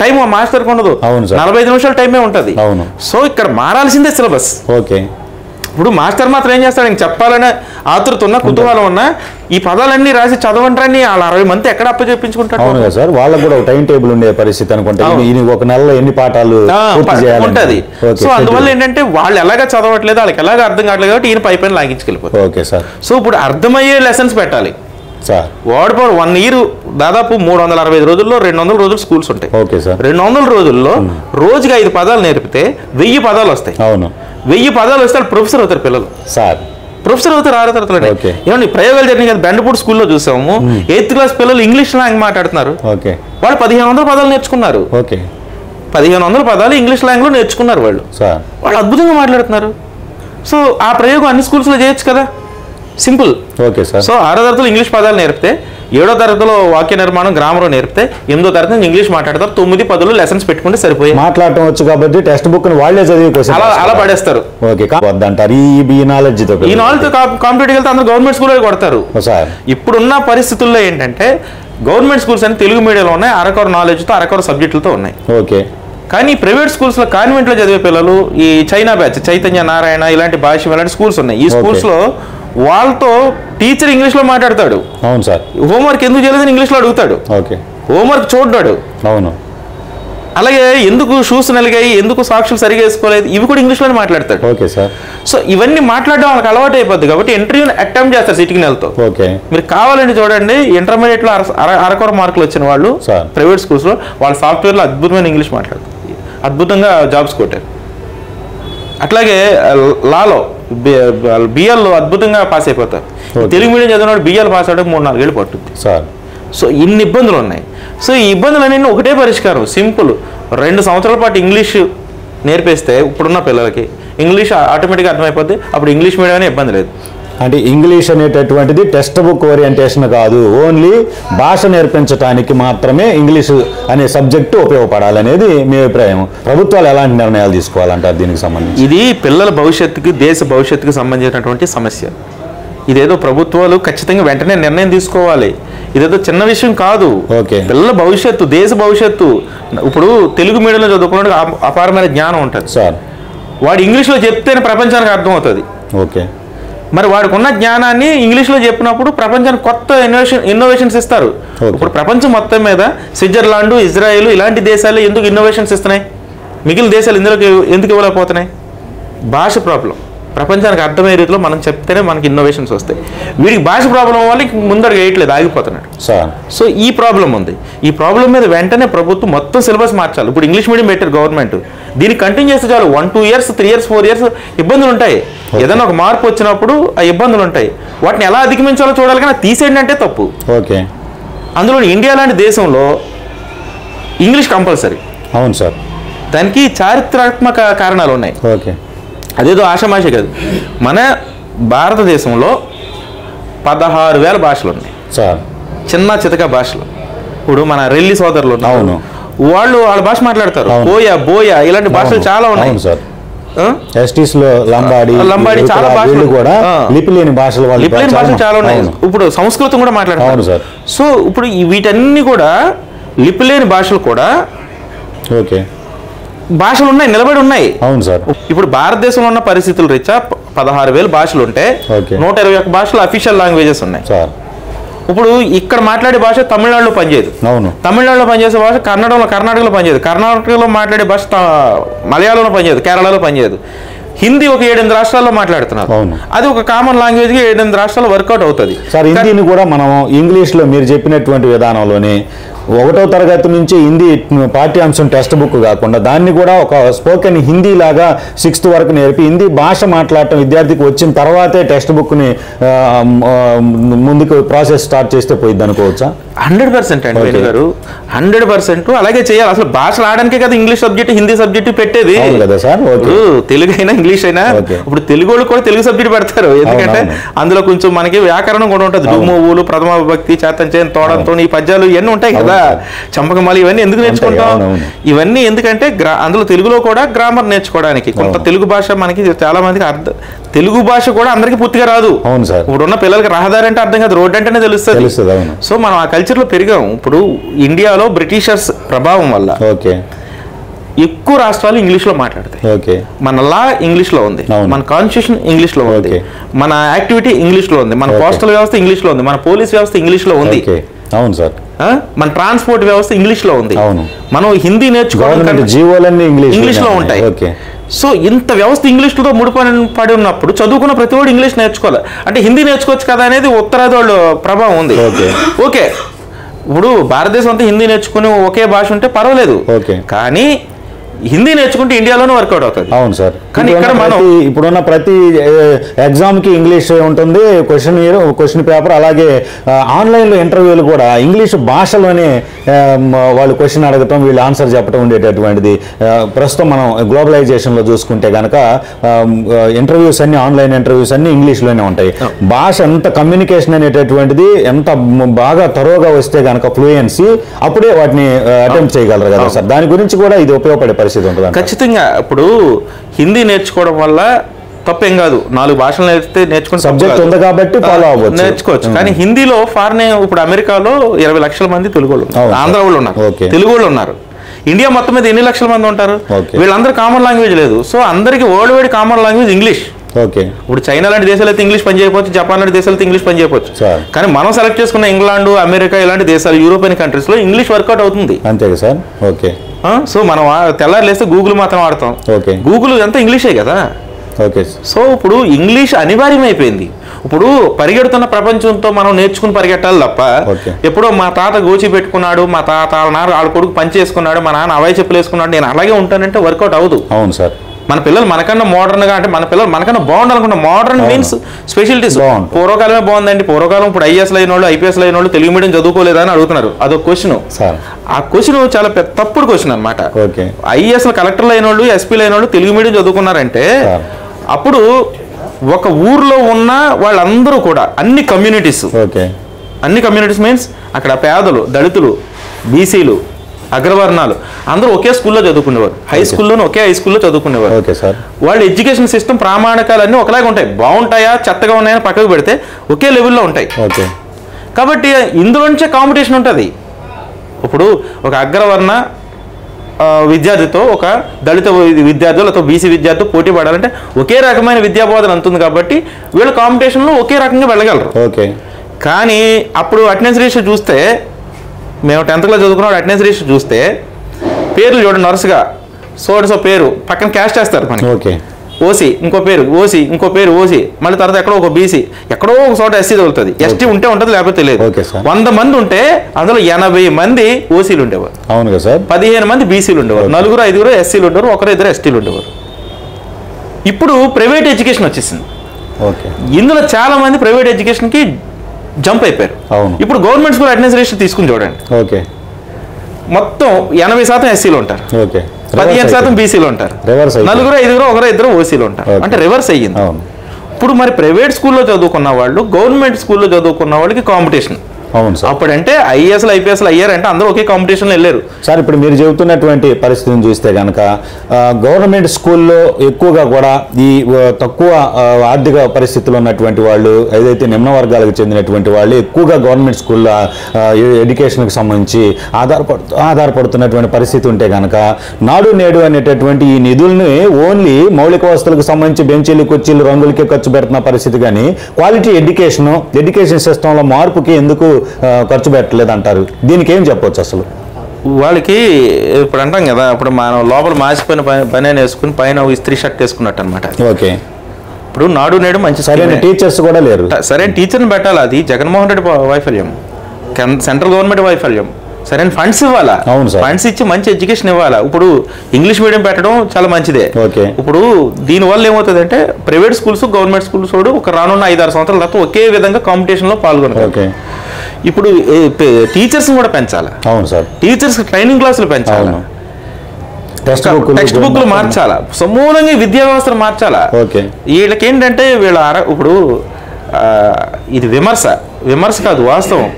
టైం మాస్టర్కి ఉండదు, 45 నిమిషాల టైమే ఉంటుంది. సో ఇక్కడ మారాల్సిందే సిలబస్. ఇప్పుడు మాస్టర్ మాత్రం ఏం చేస్తాడు, ఇంక చెప్పాలనే ఆతృత ఉన్న కుతూహలం ఉన్నా ఈ పదాలన్నీ రాసి చదవంటారని వాళ్ళ 60 మంది ఎక్కడ అప్పచెప్పించుకుంటారు. అవును కదా సార్, వాళ్ళకు కూడా ఒక టైం టేబుల్ ఉండే పరిస్థితి అనుకుంటా, ఒక నెలలో ఎన్ని పాఠాలు ఉంటది. సో అందువల్ల ఏంటంటే వాళ్ళు ఎలాగా చదవట్లేదు, వాళ్ళకి ఎలాగ అర్థం కావట్లేదు కాబట్టి ఈయన పైపైన లాగించుకెళ్ళిపోతారు. Okay sir. సో ఇప్పుడు అర్థమయ్యే లెసన్స్ పెట్టాలి సార్. వర్డ్ పవర్ 1 year దాదాపు 365 రోజుల్లో 200 రోజులు స్కూల్స్ ఉంటాయి. 200 రోజుల్లో రోజుకి 5 పదాలు నేర్పితే 1000 పదాలు వస్తాయి. అవును, 1000 పదాలు వస్తే ప్రొఫెసర్ అవుతారు పిల్లలు సార్. ప్రొఫెసర్ అవుతారు 6వ తరగతిలో. ఏమండి ప్రయోగాలు జరిగినాయి కదా, బెండపూడి స్కూల్లో చూసాము, 8th క్లాస్ పిల్లలు ఇంగ్లీష్ లాంగ్ మాట్లాడుతున్నారు. వాళ్ళు 1500 పదాలు నేర్చుకున్నారు. 1500 పదాలు ఇంగ్లీష్ లాంగ్లో నేర్చుకున్నారు వాళ్ళు. వాళ్ళు అద్భుతంగా మాట్లాడుతున్నారు. సో ఆ ప్రయోగం అన్ని స్కూల్స్లో చేయొచ్చు కదా, సింపుల్. సో 6వ తరగతిలో ఇంగ్లీష్ పదాలు నేర్పితే 7వ తరగతిలో వాక్య నిర్మాణం గ్రామర్ నేర్పితే 8వ తరగతి ఇంగ్లీష్ మాట్లాడతారు. 9, 10 లెసన్స్ పెట్టుకుంటే సరిపోయి మాట్లాడటం వచ్చు కాబట్టి టెక్స్ట్ బుక్ వాళ్ళే చదివి అలా పడేస్తారు. ఈ నాలెడ్జ్ కాంపిటేటివ్ వెళ్తే అందరూ గవర్నమెంట్ స్కూల్లో కొడతారు. ఇప్పుడున్న పరిస్థితుల్లో ఏంటంటే గవర్నమెంట్ స్కూల్స్ అని తెలుగు మీడియంలో ఉన్నాయి, అరకొర నాలెడ్జ్తో అరకొర సబ్జెక్టులతో ఉన్నాయి. కానీ ప్రైవేట్ స్కూల్స్లో కాన్వెంట్లో చదివే పిల్లలు ఈ చైనా బ్యాచ్, చైతన్య నారాయణ ఇలాంటి భాష ఇలాంటి స్కూల్స్ ఉన్నాయి. ఈ స్కూల్స్లో వాళ్ళతో టీచర్ ఇంగ్లీష్లో మాట్లాడతాడు. అవును సార్. హోంవర్క్ ఎందుకు చేయలేదని ఇంగ్లీష్లో అడుగుతాడు. హోంవర్క్ చూడ్డాడు. అవును. అలాగే ఎందుకు షూస్ నలిగాయి, ఎందుకు సాక్షులు సరిగా వేసుకోలేదు, ఇవి కూడా ఇంగ్లీష్లోనే మాట్లాడతాడు. Okay sir. సో ఇవన్నీ మాట్లాడడం వాళ్ళకి అలవాటు అయిపోద్ది కాబట్టి ఇంటర్వ్యూని అటెంప్ట్ చేస్తారు సిటికినెల్తో. ఓకే, మీరు కావాలండి చూడండి, ఇంటర్మీడియట్లో అరకొర మార్కులు వచ్చిన వాళ్ళు ప్రైవేట్ స్కూల్స్లో వాళ్ళ సాఫ్ట్వేర్లో అద్భుతమైన ఇంగ్లీష్ మాట్లాడతారు, అద్భుతంగా జాబ్స్ కొట్టారు. అట్లాగే లాలో బిఎల్లో అద్భుతంగా పాస్ అయిపోతారు. తెలుగు మీడియం చదివిన బిఎల్ పాస్ అవడానికి 3-4 ఏళ్ళు పట్టుద్ది సార్. సో ఇన్ని ఇబ్బందులు ఉన్నాయి. సో ఈ ఇబ్బందులన్నీ ఒకటే పరిష్కారం, సింపుల్. 2 సంవత్సరాల పాటు ఇంగ్లీష్ నేర్పిస్తే ఇప్పుడున్న పిల్లలకి ఇంగ్లీష్ ఆటోమేటిక్గా అర్థమైపోద్ది. అప్పుడు ఇంగ్లీష్ మీడియం అనే ఇబ్బంది లేదు. అంటే ఇంగ్లీష్ అనేటటువంటిది టెక్స్ట్ బుక్ ఓరియంటేషన్ కాదు, ఓన్లీ భాష నేర్పించడానికి మాత్రమే ఇంగ్లీష్ అనే సబ్జెక్టు ఉపయోగపడాలనేది మీ అభిప్రాయం. ప్రభుత్వాలు ఎలాంటి నిర్ణయాలు తీసుకోవాలంటారు దీనికి సంబంధించి? ఇది పిల్లల భవిష్యత్తుకి, దేశ భవిష్యత్తుకి సంబంధించినటువంటి సమస్య. ఇదేదో ప్రభుత్వాలు ఖచ్చితంగా వెంటనే నిర్ణయం తీసుకోవాలి. ఇదేదో చిన్న విషయం కాదు. పిల్లల భవిష్యత్తు, దేశ భవిష్యత్తు. ఇప్పుడు తెలుగు మీడియంలో చదువుకున్నట్టు అపారమైన జ్ఞానం ఉంటుంది సార్. వాడు ఇంగ్లీష్లో చెప్తేనే ప్రపంచానికి అర్థమవుతుంది. ఓకే, మరి వాడికి ఉన్న జ్ఞానాన్ని ఇంగ్లీష్లో చెప్పినప్పుడు ప్రపంచానికి కొత్త ఇన్నోవేషన్స్ ఇస్తారు. ఇప్పుడు ప్రపంచం మొత్తం మీద స్విట్జర్లాండ్, ఇజ్రాయెల్ ఇలాంటి దేశాలు ఎందుకు ఇన్నోవేషన్స్ ఇస్తున్నాయి? మిగిలిన దేశాలు ఇందులోకి ఎందుకు ఇవ్వలేకపోతున్నాయి? భాష ప్రాబ్లం. ప్రపంచానికి అర్థమయ్యే రీతిలో మనం చెప్తేనే మనకి ఇన్నోవేషన్స్ వస్తాయి. వీడికి భాష ప్రాబ్లం వల్ల ముందరకు వేయట్లేదు, ఆగిపోతున్నాడు. సో ఈ ప్రాబ్లం ఉంది. ఈ ప్రాబ్లం మీద వెంటనే ప్రభుత్వం మొత్తం సిలబస్ మార్చాలి. ఇప్పుడు ఇంగ్లీష్ మీడియం పెట్టారు గవర్నమెంట్, దీన్ని కంటిన్యూ చేస్తే చాలు. 1, 2 years, 3 years, 4 years ఇబ్బందులు ఉంటాయి. ఏదైనా ఒక మార్పు వచ్చినప్పుడు ఆ ఇబ్బందులు ఉంటాయి. వాటిని ఎలా అధిగమించాలో చూడాలి, కానీ తీసేయండి అంటే తప్పు. ఓకే. అందులో ఇండియా లాంటి దేశంలో ఇంగ్లీష్ కంపల్సరీ. అవును సార్. దానికి చారిత్రాత్మక కారణాలు ఉన్నాయి. ఓకే. అదేదో ఆషామాషి కాదు. మన భారతదేశంలో 16,000 భాషలు ఉన్నాయి సార్, చిన్న చితక భాషలు. ఇప్పుడు మన రెల్లి సోదరులు అవును, వాళ్ళ భాష మాట్లాడతారు. బోయా, బోయా ఇలాంటి భాషలు చాలా ఉన్నాయి సార్. ఎస్టీస్ లో లంబాడి చాలా భాషలు కూడా లిపి లేని భాషలు చాలా ఉన్నాయి. ఇప్పుడు సంస్కృతం కూడా మాట్లాడతారు సార్. సో ఇప్పుడు వీటన్ని కూడా లిపి లేని భాషలు కూడా ఓకే భాషలు ఉన్నాయి, నిలబడి ఉన్నాయి. అవును సార్. ఇప్పుడు భారతదేశంలో ఉన్న పరిస్థితుల రీత్యా 16,000 భాషలు ఉంటే 121 భాషలు అఫీషియల్ లాంగ్వేజెస్ ఉన్నాయి సార్. ఇప్పుడు ఇక్కడ మాట్లాడే భాష తమిళనాడులో పనిచేయదు. అవును, తమిళనాడులో పనిచేసే భాష కర్ణాటకలో పనిచేయదు. కర్ణాటకలో మాట్లాడే భాష మలయాళంలో పనిచేయదు, కేరళలో పనిచేయదు. హిందీ ఒక 7-8 రాష్ట్రాల్లో మాట్లాడుతున్నారు. అది ఒక కామన్ లాంగ్వేజ్గా 7-8 రాష్ట్రాల్లో వర్కౌట్ అవుతుంది సార్. హిందీని కూడా మనం ఇంగ్లీష్లో మీరు చెప్పినటువంటి విధానంలోనే 1వ తరగతి నుంచి హిందీ పాఠ్యాంశం టెక్స్ట్ బుక్ కాకుండా దాన్ని కూడా ఒక స్పోకెన్ హిందీ లాగా 6th వరకు నేర్పి హిందీ భాష మాట్లాడటం విద్యార్థికి వచ్చిన తర్వాతే టెక్స్ట్ బుక్ని ముందుకు ప్రాసెస్ స్టార్ట్ చేస్తే పోయిద్ది అనుకోవచ్చా? 100% అండి వేణు గారు, 100% అలాగే చేయాలి. అసలు భాషలు ఆడడానికే కదా ఇంగ్లీష్ సబ్జెక్ట్, హిందీ సబ్జెక్ట్ పెట్టేది కదా సార్. ఇప్పుడు తెలుగు అయినా ఇంగ్లీష్ అయినా ఇప్పుడు తెలుగు వాళ్ళు కూడా తెలుగు సబ్జెక్ట్ పెడతారు. ఎందుకంటే అందులో కొంచెం మనకి వ్యాకరణం కూడా ఉంటుంది. డుమూవులు, ప్రథమ విభక్తి, చేతంచేన్, తోడంతో ఈ పద్యాలు ఇవన్నీ ఉంటాయి కదా. చంపకమాలి ఇవన్నీ ఎందుకు నేర్చుకుంటాం? ఇవన్నీ ఎందుకంటే అందులో తెలుగులో కూడా గ్రామర్ నేర్చుకోవడానికి. కొంత తెలుగు భాష మనకి చాలా మందికి తెలుగు భాష కూడా అందరికీ పూర్తిగా రాదు. అవును సార్. ఇప్పుడు ఉన్న పిల్లలకి రహదారి అంటే అర్థం కాదు, రోడ్ అంటేనే తెలుస్తుంది. సో మనం ఆ కల్చర్లో పెరిగాం. ఇప్పుడు ఇండియాలో బ్రిటిషర్స్ ప్రభావం వల్ల ఎక్కువ రాష్ట్రాలు ఇంగ్లీష్లో మాట్లాడతాయి. మన లా ఇంగ్లీష్లో ఉంది, మన కాన్స్టిట్యూషన్ ఇంగ్లీష్లో ఉంది, మన యాక్టివిటీ ఇంగ్లీష్లో ఉంది, మన పోస్టల్ వ్యవస్థ ఇంగ్లీష్లో ఉంది, మన పోలీస్ వ్యవస్థ ఇంగ్లీష్లో ఉంది. అవును సార్. మన ట్రాన్స్పోర్ట్ వ్యవస్థ ఇంగ్లీష్లో ఉంది. మనం హిందీ నేర్చుకోవాలి, జీవోలన్నీ ఇంగ్లీష్లో ఉంటాయి. సో ఇంత వ్యవస్థ ఇంగ్లీష్లో ముడిపడి ఉన్నప్పుడు చదువుకున్న ప్రతి ఒక్కరు ఇంగ్లీష్ నేర్చుకోవాలి. అంటే హిందీ నేర్చుకోవచ్చు కదా అనేది ఉత్తరాది వాళ్ళ ప్రభావం ఉంది. ఓకే, ఇప్పుడు భారతదేశం అంతా హిందీ నేర్చుకుని ఒకే భాష ఉంటే పర్వాలేదు, కానీ హిందీ నేర్చుకుంటే ఇండియాలోనే వర్కౌట్ అవుతుంది. అవును సార్. కానీ ఇక్కడ మనం ఇప్పుడున్న ప్రతి ఎగ్జామ్కి ఇంగ్లీష్ ఉంటుంది, క్వశ్చన్ పేపర్. అలాగే ఆన్లైన్లో ఇంటర్వ్యూలు కూడా ఇంగ్లీష్ భాషలోనే వాళ్ళు క్వశ్చన్ అడగటం, వీళ్ళు ఆన్సర్ చెప్పడం ఉండేటటువంటిది. ప్రస్తుతం మనం గ్లోబలైజేషన్లో చూసుకుంటే కనుక ఇంటర్వ్యూస్ అన్ని, ఆన్లైన్ ఇంటర్వ్యూస్ అన్ని ఇంగ్లీష్లోనే ఉంటాయి. భాష ఎంత కమ్యూనికేషన్ అనేటటువంటిది ఎంత బాగా తరోగా వస్తే కనుక ఫ్లూయెన్సీ, అప్పుడే వాటిని అటెంప్ట్ చేయగలరు కదా సార్. దాని గురించి కూడా ఇది ఉపయోగపడే పరిస్థితి ఉంటుంది ఖచ్చితంగా. ఇప్పుడు హిందీ నేర్చుకోవడం వల్ల తప్పేం కాదు, 4 భాషలు నేర్చుకుని సబ్జెక్ట్ ఉంది కాబట్టి ఫాలో అవ్వచ్చు, నేర్చుకోవచ్చు. కానీ హిందీలో ఇప్పుడు అమెరికాలో 20 లక్షల మంది తెలుగు వాళ్ళు ఉన్నారు, ఆంధ్ర వాళ్ళు ఉన్నారు, తెలుగు వాళ్ళు ఉన్నారు. ఇండియా మొత్తం మీద ఎన్ని లక్షల మంది ఉంటారు? వీళ్ళందరూ కామన్ లాంగ్వేజ్ లేదు. సో అందరికి world wide common language English. ఇప్పుడు చైనా లాంటి దేశాలు అయితే ఇంగ్లీష్ పని చేయవచ్చు, జపాన్ లాంటి దేశాలు అయితే ఇంగ్లీష్ పని చేయవచ్చు. కానీ మనం సెలెక్ట్ చేసుకున్న ఇంగ్లాండ్, అమెరికా ఇలాంటి దేశాలు, యూరోపియన్ కంట్రీస్ లో ఇంగ్లీష్ వర్కౌట్ అవుతుంది. అంతే సార్. ఓకే. సో మనం తెల్లారి లేస్తే గూగుల్ మాత్రం వాడతాం. గూగుల్ అంతా ఇంగ్లీషే కదా. సో ఇప్పుడు ఇంగ్లీష్ అనివార్యమైపోయింది. ఇప్పుడు పరిగెడుతున్న ప్రపంచంతో మనం నేర్చుకుని పరిగెట్టాలి తప్ప ఎప్పుడో మా తాత గోచి పెట్టుకున్నాడు, మా తాత ఆడ కొడుకు పని చేసుకున్నాడు, మా నాన్న అవై చెప్పులు వేసుకున్నాడు, నేను అలాగే ఉంటానంటే వర్కౌట్ అవ్వదు. అవును సార్. మన పిల్లలు మనకన్నా మోడర్న్ గా, అంటే మన పిల్లలు మనకన్నా బాగుండాలనుకుంటా. Modern means specialities. పూర్వకాలమే బాగుందండి. పూర్వకాలం ఇప్పుడు ఐఏఎస్ అయిన వాళ్ళు, ఐపీఎస్ అయిన వాళ్ళు తెలుగు మీడియం చదువుకోలేదా అని అడుగుతున్నారు. అదొక క్వశ్చన్. ఆ క్వశ్చన్ చాలా పెద్ద తప్పుడు క్వశ్చన్ అనమాట. ఐఏఎస్ కలెక్టర్లు అయిన వాళ్ళు, ఎస్పీలు అయిన వాళ్ళు తెలుగు మీడియం చదువుకున్నారంటే అప్పుడు ఒక ఊర్లో ఉన్న వాళ్ళందరూ కూడా అన్ని కమ్యూనిటీస్ మీన్స్ అక్కడ పేదలు, దళితులు, బీసీలు, అగ్రవర్ణాలు అందరూ ఒకే స్కూల్లో చదువుకునేవారు. హై స్కూల్లోనే ఒకే హై స్కూల్లో చదువుకునేవారు. వాళ్ళ ఎడ్యుకేషన్ సిస్టమ్ ప్రామాణికాలన్నీ ఒకలాగా ఉంటాయి. బాగుంటాయా చెత్తగా ఉన్నాయని పక్కకు పెడితే ఒకే లెవెల్లో ఉంటాయి. కాబట్టి ఇందులోంచే కాంపిటీషన్ ఉంటుంది. ఇప్పుడు ఒక అగ్రవర్ణ విద్యార్థితో ఒక దళిత విద్యార్థి లేకపోతే బీసీ విద్యార్థి పోటీ పడాలంటే ఒకే రకమైన విద్యా బోధన అంతుంది కాబట్టి వీళ్ళ కాంపిటీషన్లో ఒకే రకంగా వెళ్ళగలరు. ఓకే. కానీ అప్పుడు అటెండెన్స్ రిజిస్టర్ చూస్తే, మేము 10th క్లాస్ చదువుకున్నాం, అటెండెన్స్ రిజిస్టర్ చూస్తే పేర్లు చూడండి వరుసగా సో పేరు పక్కన క్యాస్ట్ చేస్తారు మనకి. ఓకే. ఓసీ ఇంకో పేరు, ఓసీ ఇంకో పేరు, ఓసీ మళ్ళీ తర్వాత ఎక్కడో ఒక బీసీ, ఎక్కడో ఒక చోట ఎస్సీ తగులుతుంది. ఎస్టీ ఉంటే ఉంటుంది, లేకపోతే తెలియదు. 100 మంది ఉంటే అందులో 80 మంది ఓసీలు ఉండేవారు. అవును కదా సార్. 15 మంది బీసీలు ఉండేవారు, 4-5 ఎస్సీలు ఉండేవారు, 1-2 ఎస్టీలు ఉండేవారు. ఇప్పుడు ప్రైవేట్ ఎడ్యుకేషన్ వచ్చేసింది. ఓకే. ఇందులో చాలా మంది ప్రైవేట్ ఎడ్యుకేషన్కి జంప్ అయిపోయారు. ఇప్పుడు గవర్నమెంట్ స్కూల్ అటెండెన్స్ రిజిస్టర్ తీసుకుని చూడండి. ఓకే. మొత్తం 80% ఎస్సీలు ఉంటారు, ఓకే. 15% బీసీలు ఉంటారు, 4-5 1-2 ఓసీలు ఉంటారు. అంటే రివర్స్ అయ్యింది. ఇప్పుడు మరి ప్రైవేట్ స్కూల్లో చదువుకున్న వాళ్ళు గవర్నమెంట్ స్కూల్లో చదువుకున్న వాళ్ళకి కాంపిటీషన్. అవును సార్. అప్పుడంటే ఐఏఎస్లు ఐపీఎస్లు అయ్యారంటే అందరూ ఒకే కాంపిటీషన్లో వెళ్ళారు సార్. ఇప్పుడు మీరు చెబుతున్నటువంటి పరిస్థితిని చూస్తే కనుక గవర్నమెంట్ స్కూల్లో ఎక్కువగా కూడా ఈ తక్కువ ఆర్థిక పరిస్థితుల్లో ఉన్నటువంటి వాళ్ళు, ఏదైతే నిమ్న వర్గాలకు చెందినటువంటి వాళ్ళు ఎక్కువగా గవర్నమెంట్ స్కూల్లో ఎడ్యుకేషన్కి సంబంధించి ఆధారపడుతున్నటువంటి పరిస్థితి ఉంటే కనుక నాడు నేడు అనేటటువంటి ఈ నిధుల్ని ఓన్లీ మౌలిక వసతులకు సంబంధించి బెంచీలు, కుర్చీలు, రంగులకే ఖర్చు పెడుతున్న పరిస్థితి, కానీ క్వాలిటీ ఎడ్యుకేషన్ సిస్టంలో మార్పుకి ఎందుకు ఖర్చు పెట్టలేదు అంటారు? దీనికి ఏం చెప్పవచ్చు అసలు? వాళ్ళకి ఇప్పుడు అంటాం కదా, ఇప్పుడు మనం లోపల మాసిపోయిన బనియన్ వేసుకుని పైన ఇస్త్రీ షర్ట్ వేసుకున్నట్టు అనమాట. ఓకే. ఇప్పుడు నాడు నేడు మంచి సరైన టీచర్స్ కూడా లేరు, సరైన టీచర్ని పెట్టాలి. అది జగన్మోహన్ రెడ్డి వైఫల్యం, సెంట్రల్ గవర్నమెంట్ వైఫల్యం. సరైన ఫండ్స్ ఇవ్వాలా, ఫండ్స్ ఇచ్చి మంచి ఎడ్యుకేషన్ ఇవ్వాలా. ఇప్పుడు ఇంగ్లీష్ మీడియం పెట్టడం చాలా మంచిదే. ఇప్పుడు దీనివల్ల ఏమవుతుంది అంటే ప్రైవేట్ స్కూల్స్ గవర్నమెంట్ స్కూల్స్ ఒక రానున్న 5-6 సంవత్సరాల తర్వాత ఒకే విధంగా కాంపిటీషన్లో పాల్గొనాలి. ఇప్పుడు టీచర్స్ కూడా పెంచాలి. అవును సార్. టీచర్స్ ట్రైనింగ్ క్లాసులు పెంచాలి, టెక్స్ట్ బుక్లు మార్చాలా, సమూలంగా విద్యా వ్యవస్థను మార్చాలా. వీళ్ళకి ఏంటంటే ఇప్పుడు ఇది విమర్శ కాదు, వాస్తవం.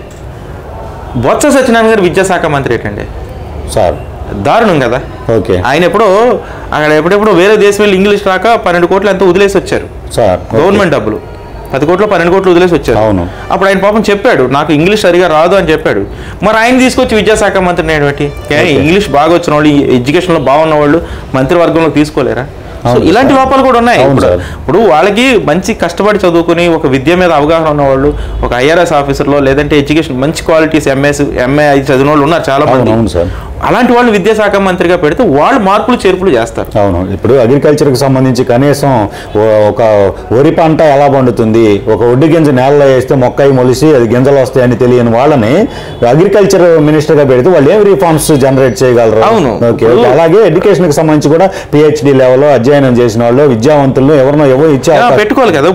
బొత్స సత్యనారాయణ గారు విద్యాశాఖ మంత్రి ఏంటండి సార్, దారుణం కదా. ఆయన ఎప్పుడెప్పుడు వేరే దేశం వెళ్ళి ఇంగ్లీష్ రాక 12 కోట్లు ఎంతో వదిలేసి వచ్చారు సార్. గవర్నమెంట్ డబ్బులు 10 కోట్లు 12 కోట్లు వదిలేసి వచ్చారు. అప్పుడు ఆయన పాపం చెప్పాడు నాకు ఇంగ్లీష్ సరిగా రాదు అని చెప్పాడు. మరి ఆయన తీసుకొచ్చి విద్యాశాఖ మంత్రిని ఏంటి? ఇంగ్లీష్ బాగా వచ్చిన వాళ్ళు, ఎడ్యుకేషన్లో బాగున్న వాళ్ళు మంత్రివర్గంలో తీసుకోలేరా? ఇలాంటి లోపాలు కూడా ఉన్నాయి. ఇప్పుడు వాళ్ళకి మంచి కష్టపడి చదువుకుని ఒక విద్య మీద అవగాహన ఉన్నవాళ్ళు, ఒక IRS ఆఫీసర్లో లేదంటే ఎడ్యుకేషన్ మంచి క్వాలిటీస్ MA చదివిన వాళ్ళు ఉన్నారు చాలా మంది. అలాంటి వాళ్ళు విద్యాశాఖ మంత్రిగా పెడితే వాళ్ళు మార్పులు చేర్పులు చేస్తారు. అవును. ఇప్పుడు అగ్రికల్చర్కి సంబంధించి కనీసం ఒక వరి పంట ఎలా పండుతుంది, ఒక ఒడ్డు గింజ నేలలో వేస్తే మొక్కయి మొలిసి అది గింజలు వస్తాయని తెలియని వాళ్ళని అగ్రికల్చర్ మినిస్టర్గా పెడితే వాళ్ళు ఏం రిఫార్మ్స్ జనరేట్ చేయగలరు? అవును. అలాగే ఎడ్యుకేషన్కి సంబంధించి కూడా PhD లెవెల్లో అధ్యయనం చేసిన వాళ్ళు, విద్యావంతులను ఎవరో ఇచ్చారు పెట్టుకోవాలి కదా.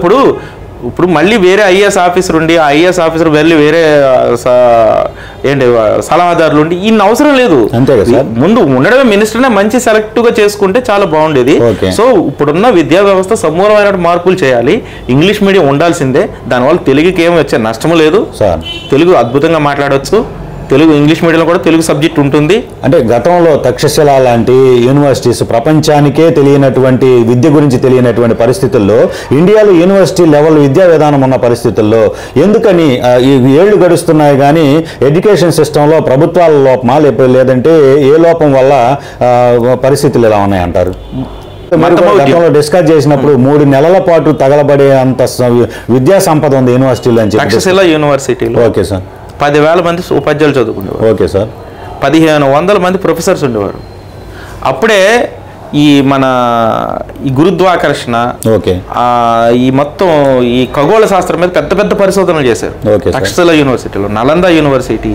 ఇప్పుడు మళ్ళీ వేరే IAS ఆఫీసర్ ఉండి ఆ IAS ఆఫీసర్ వెళ్ళి వేరే సలహాదారులు ఉండి ఇన్ని అవసరం లేదు. ముందు ఉండడమే మినిస్టర్నే మంచి సెలెక్టివ్గా చేసుకుంటే చాలా బాగుండేది. సో ఇప్పుడున్న విద్యా వ్యవస్థ సమూలమైన మార్పులు చేయాలి. ఇంగ్లీష్ మీడియం ఉండాల్సిందే. దానివల్ల తెలుగుకి ఏమి వచ్చే నష్టం లేదు. తెలుగు అద్భుతంగా మాట్లాడవచ్చు. ఇంగ్లీష్ మీడియంలో కూడా తెలుగు సబ్జెక్ట్ ఉంటుంది. అంటే గతంలో తక్షశిల లాంటి యూనివర్సిటీస్ ప్రపంచానికే తెలియనటువంటి విద్య గురించి తెలియనటువంటి పరిస్థితుల్లో, ఇండియాలో యూనివర్సిటీ లెవెల్ విద్యా విధానం ఉన్న పరిస్థితుల్లో ఎందుకని ఈ ఏళ్లు గడుస్తున్నాయి కానీ ఎడ్యుకేషన్ సిస్టంలో ప్రభుత్వాల లోపమా లేదంటే ఏ లోపం వల్ల పరిస్థితులు ఎలా ఉన్నాయంటారు? గతంలో డిస్కస్ చేసినప్పుడు 3 నెలల పాటు తగలబడే అంత విద్యా సంపద ఉంది యూనివర్సిటీలో అని చెప్పి. తక్షశిల యూనివర్సిటీలో ఓకే సార్ 10,000 మంది ఉపాధ్యాయులు చదువుకునేవారు. Okay sir. 1,500 మంది ప్రొఫెసర్స్ ఉండేవారు. అప్పుడే ఈ గురుత్వాకర్షణ, ఈ మొత్తం ఈ ఖగోళ శాస్త్రం మీద పెద్ద పెద్ద పరిశోధనలు చేశారు. తక్షశిల యూనివర్సిటీలో, నలంద యూనివర్సిటీ,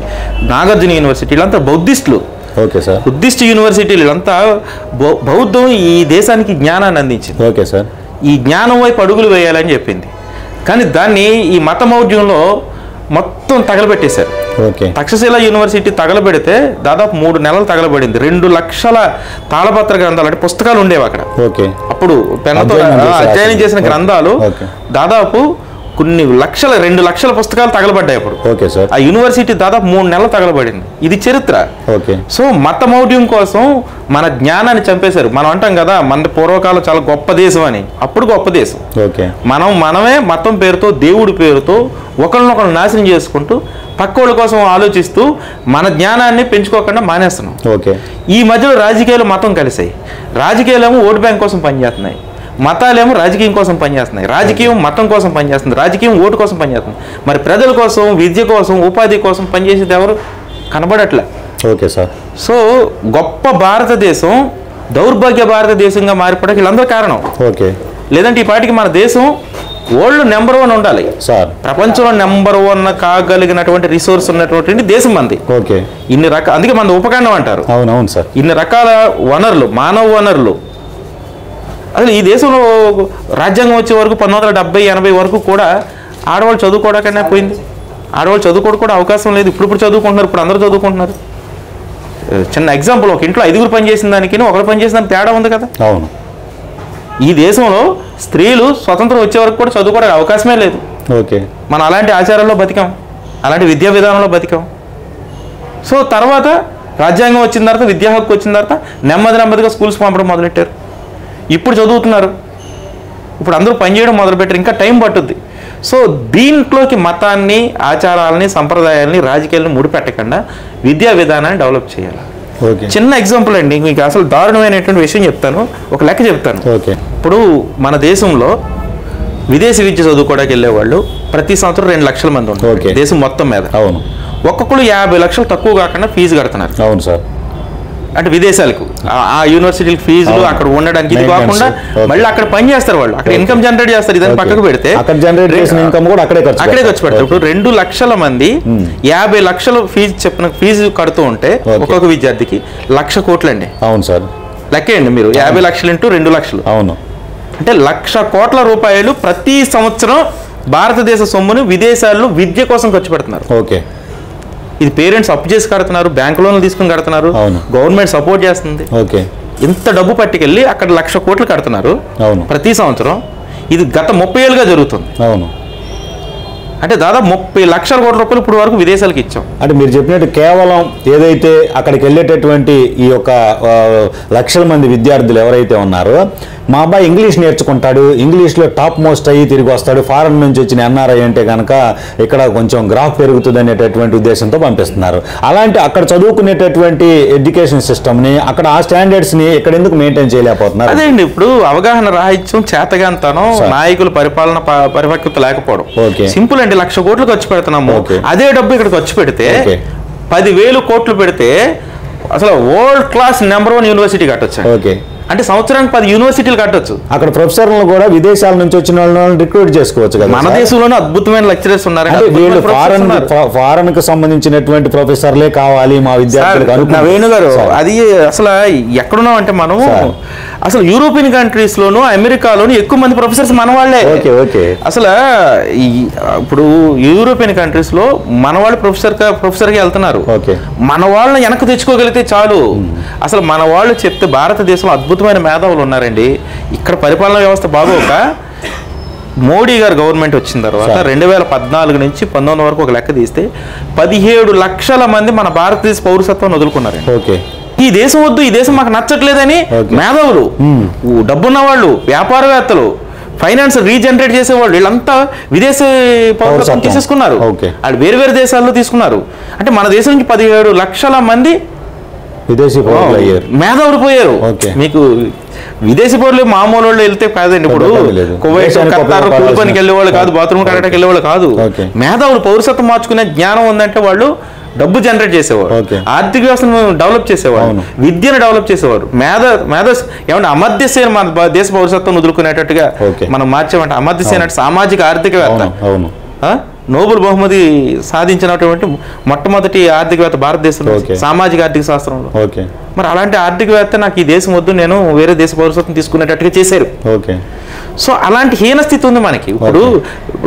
నాగార్జున యూనివర్సిటీ, వీళ్ళంతా బౌద్ధిస్టులు. బుద్ధిస్ట్ యూనివర్సిటీలు వీళ్ళంతా బౌద్ధం ఈ దేశానికి జ్ఞానాన్ని అందించింది. Okay sir. ఈ జ్ఞానం వైపు అడుగులు వేయాలని చెప్పింది. కానీ దాన్ని ఈ మతమౌఢ్యంలో మొత్తం తగలబెట్టేశారు. తక్షశిల యూనివర్సిటీ తగలబెడితే దాదాపు 3 నెలలు తగలబడింది. 2 లక్షల తాళపత్ర గ్రంథాలు అంటే పుస్తకాలు ఉండేవి అక్కడ. అప్పుడు పెన్నతో అధ్యయనం చేసిన గ్రంథాలు దాదాపు కొన్ని లక్షల 2 లక్షల పుస్తకాలు తగలబడ్డాయి అప్పుడు. Okay sir. ఆ యూనివర్సిటీ దాదాపు 3 నెలలు తగలబడింది. ఇది చరిత్ర. ఓకే. సో మతమౌఢ్యం కోసం మన జ్ఞానాన్ని చంపేశారు. మనం అంటాం కదా మన పూర్వకాలం చాలా గొప్ప దేశం అని. అప్పుడు గొప్ప దేశం. ఓకే. మనమే మతం పేరుతో దేవుడి పేరుతో ఒకరినొకరు నాశనం చేసుకుంటూ పక్కోళ్ళ కోసం ఆలోచిస్తూ మన జ్ఞానాన్ని పెంచుకోకుండా మానేస్తున్నాం. ఓకే. ఈ మధ్యలో రాజకీయాలు మతం కలిసాయి. రాజకీయాలేమో ఓటు బ్యాంక్ కోసం పనిచేస్తున్నాయి, మతాలేమో రాజకీయం కోసం పనిచేస్తున్నాయి. రాజకీయం మతం కోసం పనిచేస్తుంది, రాజకీయం ఓటు కోసం పనిచేస్తుంది. మరి ప్రజల కోసం, విద్య కోసం, ఉపాధి కోసం పనిచేసేది ఎవరు కనబడట్లే. Okay sir. సో గొప్ప భారతదేశం దౌర్భాగ్య భారతదేశంగా మారిపోవడానికి వీళ్ళందరూ కారణం. ఓకే. లేదంటే ఈ పాటికి మన దేశం వరల్డ్ నెంబర్ 1 ఉండాలి సార్. ప్రపంచంలో నెంబర్ 1 కాగలిగినటువంటి రిసోర్స్ ఉన్నటువంటి దేశం మనది. ఓకే. ఇన్ని రకాల, అందుకే మన ఉపఖండం అంటారు. అవునవును సార్. ఇన్ని రకాల వనరులు, మానవ వనరులు. అసలు ఈ దేశంలో రాజ్యాంగం వచ్చే వరకు 1970-80 వరకు కూడా ఆడవాళ్ళు చదువుకోవడానికైనా పోయింది. ఆడవాళ్ళు చదువుకోవడం కూడా అవకాశం లేదు. ఇప్పుడు చదువుకుంటున్నారు, ఇప్పుడు అందరూ చదువుకుంటున్నారు. చిన్న ఎగ్జాంపుల్, ఒక ఇంట్లో 5 పని చేసిన దానికి ఒకరు పని చేసిన దానికి తేడా ఉంది కదా. అవును. ఈ దేశంలో స్త్రీలు స్వతంత్రం వచ్చే వరకు కూడా చదువుకోవడానికి అవకాశమే లేదు. ఓకే. మనం అలాంటి ఆచారాల్లో బతికాం, అలాంటి విద్యా విధానంలో బతికాం. సో తర్వాత రాజ్యాంగం వచ్చిన తర్వాత, విద్యా హక్కు వచ్చిన తర్వాత నెమ్మదిగా స్కూల్స్ పంపడం మొదలెట్టారు. ఇప్పుడు చదువుతున్నారు, ఇప్పుడు అందరూ పనిచేయడం మొదలుపెట్టారు. ఇంకా టైం పట్టుద్ది. సో దీంట్లోకి మతాన్ని, ఆచారాలని, సంప్రదాయాలని, రాజకీయాలను ముడిపెట్టకుండా విద్యా విధానాన్ని డెవలప్ చేయాలి. చిన్న ఎగ్జాంపుల్ అండి, మీకు అసలు దారుణమైనటువంటి విషయం చెప్తాను, ఒక లెక్క చెప్తాను. ఇప్పుడు మన దేశంలో విదేశీ విద్య చదువుకోవడానికి వెళ్ళేవాళ్ళు ప్రతి సంవత్సరం 2 లక్షల మంది ఉంటారు దేశం మొత్తం మీద. అవును. ఒక్కొక్కరు 50 లక్షలు తక్కువ కాకుండా ఫీజు కడుతున్నారు. అవును సార్. అంటే విదేశాలకు ఆ యూనివర్సిటీలకు ఫీజులు, అక్కడ ఉండడానికి, ఇది కాకుండా మళ్ళీ అక్కడ పని చేస్తారు వాళ్ళు, అక్కడ ఇన్కమ్ జనరేట్ చేస్తారు. ఇదని పక్కకు పెడితే అక్కడే ఖర్చు పెడతారు. ఇప్పుడు 2 లక్షల మంది 50 లక్షలు ఫీజు కడుతూ ఉంటే ఒక్కొక్క విద్యార్థికి 1,00,000 కోట్లు అండి. అవును సార్. లెక్కేయండి మీరు, 50 లక్షలు ఇంటూ 2 లక్షలు. అవును. అంటే 1,00,000 కోట్ల రూపాయలు ప్రతి సంవత్సరం భారతదేశ సొమ్మును విదేశాల్లో విద్య కోసం ఖర్చు పెడుతున్నారు. ఓకే. ఇది పేరెంట్స్ అప్పు చేసి కడుతున్నారు, బ్యాంక్ లోన్లు తీసుకుని కడుతున్నారు, గవర్నమెంట్ సపోర్ట్ చేస్తుంది. ఓకే. ఇంత డబ్బు పట్టుకెళ్ళి అక్కడ 1,00,000 కోట్లు కడుతున్నారు ప్రతి సంవత్సరం. ఇది గత 30 ఏళ్ళుగా జరుగుతుంది. అవును. అంటే దాదాపు 30 లక్షల కోట్ల రూపాయలు ఇప్పుడు వరకు విదేశాలకు ఇచ్చాం. అంటే మీరు చెప్పినట్టు కేవలం ఏదైతే అక్కడికి వెళ్ళేటటువంటి ఈ యొక్క లక్షల మంది విద్యార్థులు ఎవరైతే ఉన్నారో, మా అబ్బాయి ఇంగ్లీష్ నేర్చుకుంటాడు, ఇంగ్లీష్లో టాప్ మోస్ట్ అయ్యి తిరిగి వస్తాడు, ఫారెన్ నుంచి వచ్చిన ఎన్ఆర్ఐ అంటే కనుక ఇక్కడ కొంచెం గ్రాఫ్ పెరుగుతుంది అనేటటువంటి ఉద్దేశంతో పంపిస్తున్నారు. అలాంటి అక్కడ చదువుకునేటటువంటి ఎడ్యుకేషన్ సిస్టమ్ని, అక్కడ ఆ స్టాండర్డ్స్ని ఇక్కడ ఎందుకు మెయింటైన్ చేయలేకపోతున్నారు? అదే అండి, ఇప్పుడు అవగాహన రాహిత్యం, చేతగాంతనం, నాయకుల పరిపాలన పరిపక్వత లేకపోవడం. సింపుల్ అండి, 1,00,000 కోట్లు ఖర్చు పెడుతున్నాము. అదే డబ్బు ఇక్కడ ఖర్చు పెడితే 10,000 కోట్లు పెడితే అసలు వరల్డ్ క్లాస్ నెంబర్ 1 యూనివర్సిటీ కట్టొచ్చు. ఓకే. అంటే సంవత్సరానికి 10 యూనివర్సిటీలు కట్టొచ్చు. అక్కడ ప్రొఫెసర్లు కూడా విదేశాల నుంచి వచ్చిన వాళ్ళని రిక్రూట్ చేసుకోవచ్చు కదా. మన దేశంలోనే అద్భుతమైన లెక్చరర్స్ ఉన్నారు. ఫారెన్ కు సంబంధించినటువంటి ప్రొఫెసర్లే కావాలి మా విద్యార్థులకు. వేణుగారు, అది అసలు ఎక్కడున్నాం అంటే మనం అసలు యూరోపియన్ కంట్రీస్ లోను, అమెరికాలోను ఎక్కువ మంది ప్రొఫెసర్స్ మన వాళ్ళే. అసలు ఇప్పుడు యూరోపియన్ కంట్రీస్ లో మన వాళ్ళు ప్రొఫెసర్గా వెళ్తున్నారు. మన వాళ్ళని వెనక్కి తెచ్చుకోగలిగితే చాలు. అసలు మన వాళ్ళు చెప్తే భారతదేశంలో అద్భుతమైన మేధావులు ఉన్నారండి. ఇక్కడ పరిపాలనా వ్యవస్థ బాగోక మోడీ గారు గవర్నమెంట్ వచ్చిన తర్వాత 2014 నుంచి 19 వరకు ఒక లెక్క తీస్తే 17 లక్షల మంది మన భారతదేశ పౌరసత్వం వదులుకున్నారండి. ఈ దేశం వద్దు, ఈ దేశం మాకు నచ్చట్లేదని మేధావులు, డబ్బున్న వాళ్ళు, వ్యాపారవేత్తలు, ఫైనాన్స్ రీజనరేట్ చేసేవాళ్ళు వీళ్ళంతా విదేశీ పౌరసత్వం తీసేసుకున్నారు. వాళ్ళు వేరు వేరు దేశాల్లో తీసుకున్నారు. అంటే మన దేశం నుంచి 17 లక్షల మంది విదేశీ మేధావులు పోయారు. మీకు విదేశీ పౌరులు మామూలు వాళ్ళు వెళ్తే కాదండి. ఇప్పుడు కువైట్, ఖతార్ కూలి పనికి వెళ్ళేవాళ్ళు కాదు, బాత్రూమ్ కడగడానికి వెళ్ళేవాళ్ళు కాదు. మేధావులు పౌరసత్వం మార్చుకునే జ్ఞానం ఉందంటే వాళ్ళు డబ్బు జనరేట్ చేసేవారు, ఆర్థిక వ్యవస్థను డెవలప్ చేసేవారు, విద్యను డెవలప్ చేసేవారు. ఏమంటే అమర్త్య సేన్ మన దేశ పౌరసత్వం వదులుకునేటట్టుగా మనం మార్చామంటే అమర్త్య సేన్ అంటే సామాజిక ఆర్థికవేత్త, నోబెల్ బహుమతి సాధించినటువంటి మొట్టమొదటి ఆర్థికవేత్త భారతదేశంలో, సామాజిక ఆర్థిక శాస్త్రంలో. మరి అలాంటి ఆర్థికవేత్త నాకు ఈ దేశం వద్దు, నేను వేరే దేశ పౌరసత్వం తీసుకునేటట్టుగా చేశారు. సో అలాంటి హీన స్థితి ఉంది మనకి. ఇప్పుడు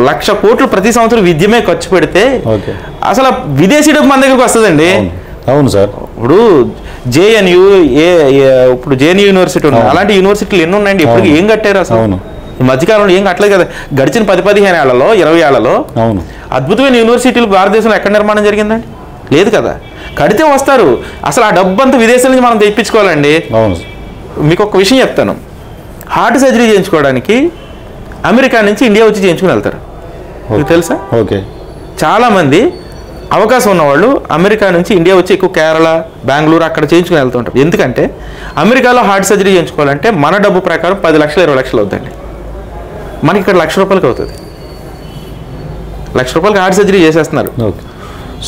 1,00,000 కోట్లు ప్రతి సంవత్సరం విద్యమే ఖర్చు పెడితే అసలు విదేశీ డబ్బు మన దగ్గరకు వస్తుందండి. అవును సార్. ఇప్పుడు జేఎన్యూ, ఇప్పుడు జేఎన్యూ యూనివర్సిటీ ఉంది, అలాంటి యూనివర్సిటీలు ఎన్ని ఉన్నాయండి, ఇప్పుడు ఏం కట్టారు అసలు? ఈ మధ్యకాలంలో ఏం కట్టలేదు కదా. గడిచిన 10-15 ఏళ్లలో 20 ఏళ్లలో అవును అద్భుతమైన యూనివర్సిటీలు భారతదేశంలో ఎక్కడ నిర్మాణం జరిగిందండి? లేదు కదా. కడితే వస్తారు. అసలు ఆ డబ్బు అంతా విదేశాల నుంచి మనం తెప్పించుకోవాలండి. అవును. మీకు ఒక విషయం చెప్తాను. హార్ట్ సర్జరీ చేయించుకోవడానికి అమెరికా నుంచి ఇండియా వచ్చి చేయించుకుని వెళ్తారు. మీకు తెలుసా? ఓకే. చాలామంది అవకాశం ఉన్నవాళ్ళు అమెరికా నుంచి ఇండియా వచ్చి ఎక్కువ కేరళ, బెంగళూరు అక్కడ చేయించుకుని వెళ్తుంటారు. ఎందుకంటే అమెరికాలో హార్ట్ సర్జరీ చేయించుకోవాలంటే మన డబ్బు ప్రకారం 10 లక్షలు 20 లక్షలు అవుతుందండి. మనకి ఇక్కడ ₹1,00,000 అవుతుంది. ₹1,00,000 హార్ట్ సర్జరీ చేసేస్తున్నారు.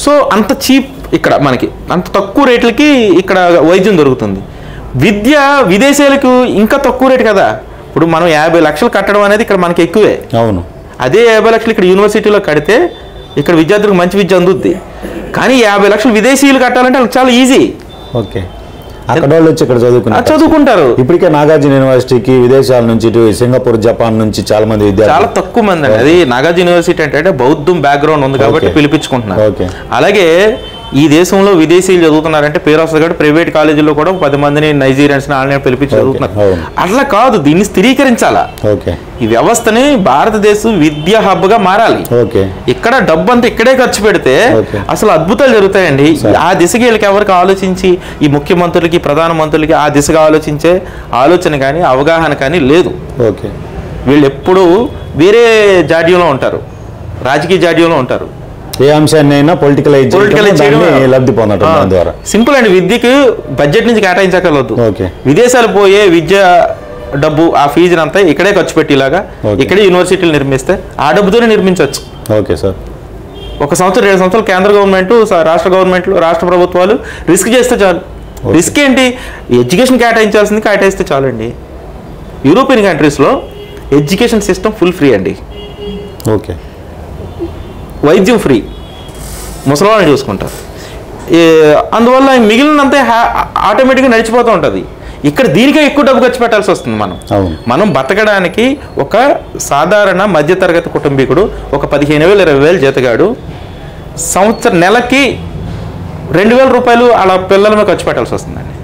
సో అంత చీప్ ఇక్కడ, మనకి అంత తక్కువ రేట్లకి ఇక్కడ వైద్యం దొరుకుతుంది. విద్య విదేశాలకు ఇంకా తక్కువ రేటు కదా. ఇప్పుడు మనం 50 లక్షలు కట్టడం అనేది ఇక్కడ మనకి ఎక్కువే. అవును. అదే 50 లక్షలు ఇక్కడ యూనివర్సిటీలో కడితే ఇక్కడ విద్యార్థులకు మంచి విద్య అందుద్ది. కానీ 50 లక్షలు విదేశీయులు కట్టాలంటే వాళ్ళకి చాలా ఈజీ. ఓకే. అక్కడ వాళ్ళు వచ్చి ఇక్కడ చదువుకుంటారు. ఇప్పటికే నాగార్జున యూనివర్సిటీకి విదేశాల నుంచి, సింగపూర్, జపాన్ నుంచి చాలా మంది విద్యార్థులు, చాలా తక్కువ మంది అండి. అది నాగార్జున యూనివర్సిటీ అంటే బౌద్ధం బ్యాక్గ్రౌండ్ ఉంది కాబట్టి పిలిపించుకుంటున్నారు. అలాగే ఈ దేశంలో విదేశీయులు చదువుతున్నారంటే పేరు వస్తుంది కాబట్టి ప్రైవేట్ కాలేజీల్లో కూడా 10 మందిని నైజీరియన్స్ ఆన్లైన్ పిలిపించి చదువుతున్నారు. అట్లా కాదు, దీన్ని స్థిరీకరించాలా. ఈ వ్యవస్థని భారతదేశం విద్యా హబ్ గా మారాలి. ఇక్కడ డబ్బు అంతా ఇక్కడే ఖర్చు పెడితే అసలు అద్భుతాలు జరుగుతాయండి. ఆ దిశగా వీళ్ళకి ఎవరికి ఆలోచించి, ఈ ముఖ్యమంత్రులకి, ప్రధానమంత్రులకి ఆ దిశగా ఆలోచించే ఆలోచన కానీ అవగాహన కానీ లేదు. వీళ్ళు ఎప్పుడు వేరే జాడ్యంలో ఉంటారు, రాజకీయ జాడ్యంలో ఉంటారు. ఏ అంశాన్ని అయినా పొలిటికలైజ్ లబ్ధి పొందడం ద్వారా. సింపుల్ అండి. విద్యకు బడ్జెట్ నుంచి కేటాయించగలదు. విదేశాలు పోయే విద్య డబ్బు, ఆ ఫీజుని అంతా ఇక్కడే ఖర్చు పెట్టేలాగా ఇక్కడే యూనివర్సిటీలు నిర్మిస్తే ఆ డబ్బుతోనే నిర్మించవచ్చు. Okay sir. 1 సంవత్సరం 2 సంవత్సరాలు కేంద్ర గవర్నమెంట్, రాష్ట్ర గవర్నమెంట్లు, రాష్ట్ర ప్రభుత్వాలు రిస్క్ చేస్తే చాలు. రిస్క్ ఏంటి? ఎడ్యుకేషన్ కేటాయించాల్సింది కేటాయిస్తే చాలండి. యూరోపియన్ కంట్రీస్లో ఎడ్యుకేషన్ సిస్టమ్ ఫుల్ ఫ్రీ అండి. ఓకే. వైద్యం ఫ్రీ, ముసలివాళ్ళని చూసుకుంటారు. అందువల్ల మిగిలినంతే ఆటోమేటిక్గా నడిచిపోతూ ఉంటుంది. ఇక్కడ దీనికే ఎక్కువ డబ్బు ఖర్చు పెట్టాల్సి వస్తుంది. మనం బతకడానికి ఒక సాధారణ మధ్యతరగతి కుటుంబీకుడు ఒక 15,000 20,000 జీతగాడు నెలకి ₹2,000 అలా పిల్లల మీద ఖర్చు పెట్టాల్సి వస్తుందండి.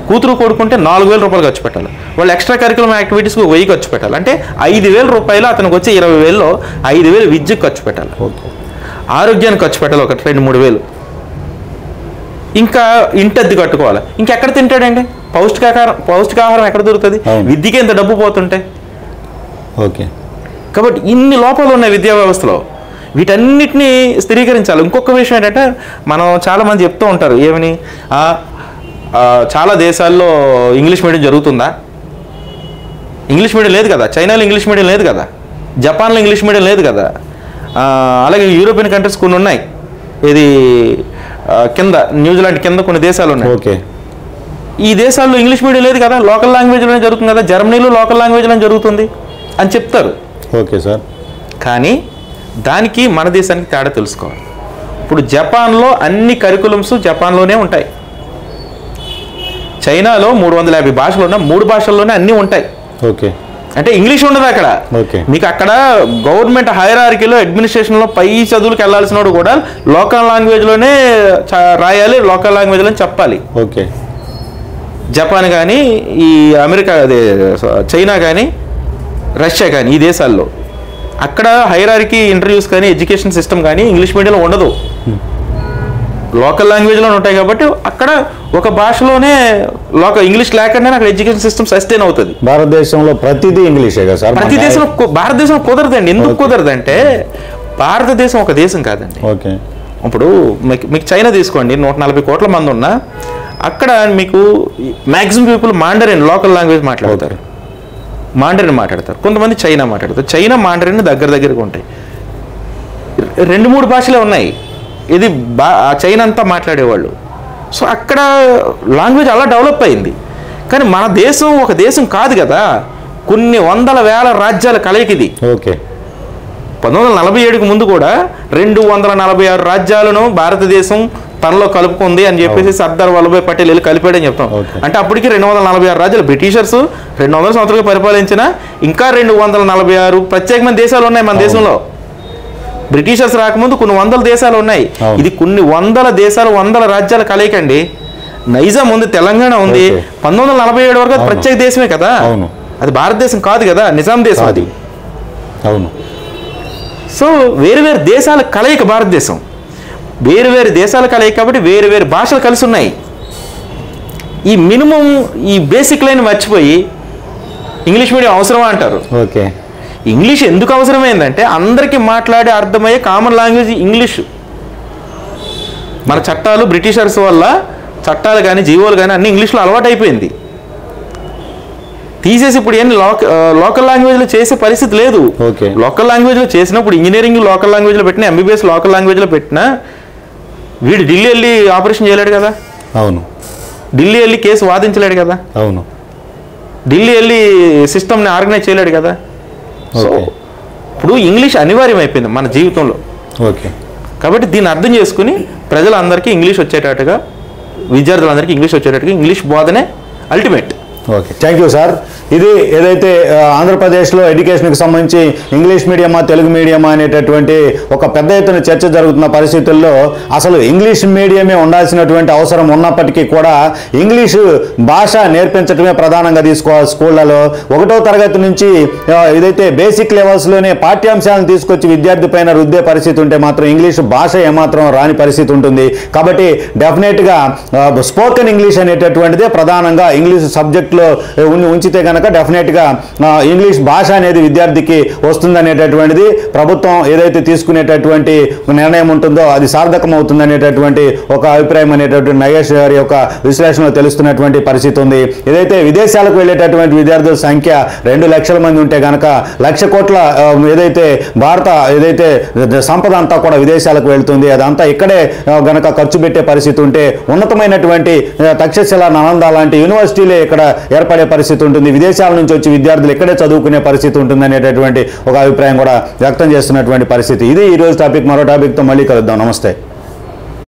కూతురు కొడుకుంటే ₹4,000 ఖర్చు పెట్టాలి. వాళ్ళు ఎక్స్ట్రా కరికులం యాక్టివిటీస్కి 1,000 ఖర్చు పెట్టాలి. అంటే ₹5,000 అతనికి వచ్చే 20,000లో 5,000 విద్యకు ఖర్చు పెట్టాలి. ఆరోగ్యానికి ఖర్చు పెట్టాలి ఒక 2-3 వేలు. ఇంకా ఇంటద్ది కట్టుకోవాలి. ఇంకెక్కడ తింటాడండి? పౌష్టికాహారం ఎక్కడ దొరుకుతుంది? విద్యకి ఎంత డబ్బు పోతుంటే. కాబట్టి ఇన్ని లోపాలు ఉన్నాయి విద్యా వ్యవస్థలో. వీటన్నిటినీ స్థిరీకరించాలి. ఇంకొక విషయం ఏంటంటే, మనం చాలామంది చెప్తూ ఉంటారు ఏమని, చాలా దేశాల్లో ఇంగ్లీష్ మీడియం జరుగుతుందా? ఇంగ్లీష్ మీడియం లేదు కదా. చైనాలో ఇంగ్లీష్ మీడియం లేదు కదా. జపాన్లో ఇంగ్లీష్ మీడియం లేదు కదా. అలాగే యూరోపియన్ కంట్రీస్ కొన్ని ఉన్నాయి. ఇది కింద న్యూజిలాండ్ కింద కొన్ని దేశాలు ఉన్నాయి. ఈ దేశాల్లో ఇంగ్లీష్ మీడియం లేదు కదా. లోకల్ లాంగ్వేజ్లోనే జరుగుతుంది కదా. జర్మనీలో లోకల్ లాంగ్వేజ్లోనే జరుగుతుంది అని చెప్తారు. Okay sir. కానీ దానికి మన దేశానికి తేడా తెలుసుకోవాలి. ఇప్పుడు జపాన్లో అన్ని కరికులమ్స్ జపాన్లోనే ఉంటాయి. చైనాలో 350 భాషలు ఉన్న 3 భాషల్లోనే అన్నీ ఉంటాయి. అంటే ఇంగ్లీష్ ఉండదు అక్కడ. మీకు అక్కడ గవర్నమెంట్ హైరార్కీలో, అడ్మినిస్ట్రేషన్లో పై చదువులకు వెళ్ళాల్సిన వాడు కూడా లోకల్ లాంగ్వేజ్లోనే రాయాలి, లోకల్ లాంగ్వేజ్లోనే చెప్పాలి. జపాన్ కానీ, ఈ అమెరికా, అదే చైనా కానీ, రష్యా కానీ, ఈ దేశాల్లో అక్కడ హైరార్కీ ఇంటర్వ్యూస్ కానీ, ఎడ్యుకేషన్ సిస్టమ్ కానీ ఇంగ్లీష్ మీడియంలో ఉండదు. లోకల్ లాంగ్వేజ్లోనే ఉంటాయి కాబట్టి అక్కడ ఒక భాషలోనే ఇంగ్లీష్ లేకుండా అక్కడ ఎడ్యుకేషన్ సిస్టమ్ సస్టైన్ అవుతుంది. భారతదేశంలో ప్రతిదీ ఇంగ్లీషే కదా సార్. భారతదేశం కుదరదండి. ఎందుకు కుదరదంటే భారతదేశం ఒక దేశం కాదండి. ఇప్పుడు మీకు చైనా తీసుకోండి, 140 కోట్ల మంది ఉన్నా అక్కడ మీకు maximum people Mandarin local language మాట్లాడతారు. మాండరిన్ మాట్లాడతారు. కొంతమంది చైనా మాట్లాడతారు. చైనా మాండరిన్ దగ్గరగా ఉంటాయి. 2-3 భాషలే ఉన్నాయి. ఇది చైనా అంతా మాట్లాడేవాళ్ళు. సో అక్కడ లాంగ్వేజ్ అలా డెవలప్ అయింది. కానీ మన దేశం ఒక దేశం కాదు కదా. కొన్ని వందల వేల రాజ్యాల కలయిక ఇది. 1947కు ముందు కూడా 246 రాజ్యాలను భారతదేశం తనలో కలుపుకుంది అని చెప్పేసి సర్దార్ వల్లభాయ్ పటేల్ వెళ్ళి కలిపాడని చెప్తాం. అంటే అప్పటికి 246 రాజ్యాలు. బ్రిటిషర్స్ 200 సంవత్సరాలు పరిపాలించిన ఇంకా 246 ప్రత్యేకమైన దేశాలు ఉన్నాయి మన దేశంలో. బ్రిటిషర్స్ రాకముందు కొన్ని వందల దేశాలు ఉన్నాయి. ఇది కొన్ని వందల దేశాలు, వందల రాజ్యాల కలయికండి. నైజాం ఉంది, తెలంగాణ ఉంది. 1947 వరకు ప్రత్యేక దేశమే కదా. అది భారతదేశం కాదు కదా, నిజాం దేశం అది. అవును. సో వేరు వేరు దేశాల కలయిక భారతదేశం, వేరు వేరు దేశాల కలయిక కాబట్టి వేరు వేరు భాషలు కలిసి ఉన్నాయి. ఈ మినిమం ఈ బేసిక్ లైన్ మర్చిపోయి ఇంగ్లీష్ మీడియం అవసరమా అంటారు. ఓకే. ఇంగ్లీష్ ఎందుకు అవసరమైందంటే అందరికీ మాట్లాడే అర్థమయ్యే కామన్ లాంగ్వేజ్ ఇంగ్లీషు. మన చట్టాలు బ్రిటిషర్స్ వల్ల చట్టాలు కానీ జీవోలు కానీ అన్నీ ఇంగ్లీష్లో అలవాటు అయిపోయింది. తీసేసి ఇప్పుడు ఏం లోకల్ లాంగ్వేజ్లో చేసే పరిస్థితి లేదు. లోకల్ లాంగ్వేజ్లో చేసినప్పుడు ఇంజనీరింగ్ లోకల్ లాంగ్వేజ్లో పెట్టినా, ఎంబీబీఎస్ లోకల్ లాంగ్వేజ్లో పెట్టినా వీడు ఢిల్లీ వెళ్ళి ఆపరేషన్ చేయలేడు కదా. అవును. ఢిల్లీ వెళ్ళి కేసు వాదించలేడు కదా. అవును. ఢిల్లీ వెళ్ళి సిస్టమ్ని ఆర్గనైజ్ చేయలేడు కదా. సో ఇప్పుడు ఇంగ్లీష్ అనివార్యం అయిపోయింది మన జీవితంలో. ఓకే. కాబట్టి దీన్ని అర్థం చేసుకుని ప్రజలందరికీ ఇంగ్లీష్ వచ్చేటట్టుగా, విద్యార్థులందరికీ ఇంగ్లీష్ వచ్చేటట్టుగా ఇంగ్లీష్ బోధనే ultimate. Okay, thank you sir. ఇది ఏదైతే ఆంధ్రప్రదేశ్లో ఎడ్యుకేషన్కి సంబంధించి ఇంగ్లీష్ మీడియమా తెలుగు మీడియమా అనేటటువంటి ఒక పెద్ద ఎత్తున చర్చ జరుగుతున్న పరిస్థితుల్లో అసలు ఇంగ్లీష్ మీడియమే ఉండాల్సినటువంటి అవసరం ఉన్నప్పటికీ కూడా ఇంగ్లీషు భాష నేర్పించడమే ప్రధానంగా తీసుకోవాలి. స్కూళ్ళలో 1వ తరగతి నుంచి ఏదైతే బేసిక్ లెవెల్స్లోనే పాఠ్యాంశాలను తీసుకొచ్చి విద్యార్థి పైన రుద్దే పరిస్థితి ఉంటే మాత్రం ఇంగ్లీషు భాష ఏమాత్రం రాని పరిస్థితి ఉంటుంది. కాబట్టి డెఫినెట్గా స్పోకెన్ ఇంగ్లీష్ అనేటటువంటిదే ప్రధానంగా ఇంగ్లీష్ సబ్జెక్ట్లో ఉంచితే కనుక డెఫినెట్గా ఇంగ్లీష్ భాష అనేది విద్యార్థికి వస్తుందనేటటువంటిది ప్రభుత్వం ఏదైతే తీసుకునేటటువంటి నిర్ణయం ఉంటుందో అది సార్థకం అవుతుందనేటటువంటి ఒక అభిప్రాయం అనేటటువంటి నగేష్ గారి యొక్క విశ్లేషణలో తెలుస్తున్నటువంటి పరిస్థితి ఉంది. ఏదైతే విదేశాలకు వెళ్ళేటటువంటి విద్యార్థుల సంఖ్య 2 లక్షల మంది ఉంటే కనుక 1,00,000 కోట్ల ఏదైతే భారత ఏదైతే సంపద అంతా కూడా విదేశాలకు వెళ్తుంది. అదంతా ఇక్కడే గనక ఖర్చు పెట్టే పరిస్థితి ఉంటే ఉన్నతమైనటువంటి తక్షశిల, నలంద లాంటి యూనివర్సిటీలే ఇక్కడ ఏర్పడే పరిస్థితి ఉంటుంది. విదేశాల నుంచి వచ్చి విద్యార్థులు ఇక్కడే చదువుకునే పరిస్థితి ఉంటుంది అనేటటువంటి ఒక అభిప్రాయం కూడా వ్యక్తం చేస్తున్నటువంటి పరిస్థితి. ఇది ఈరోజు టాపిక్. మరో టాపిక్తో మళ్ళీ కలుద్దాం. నమస్తే.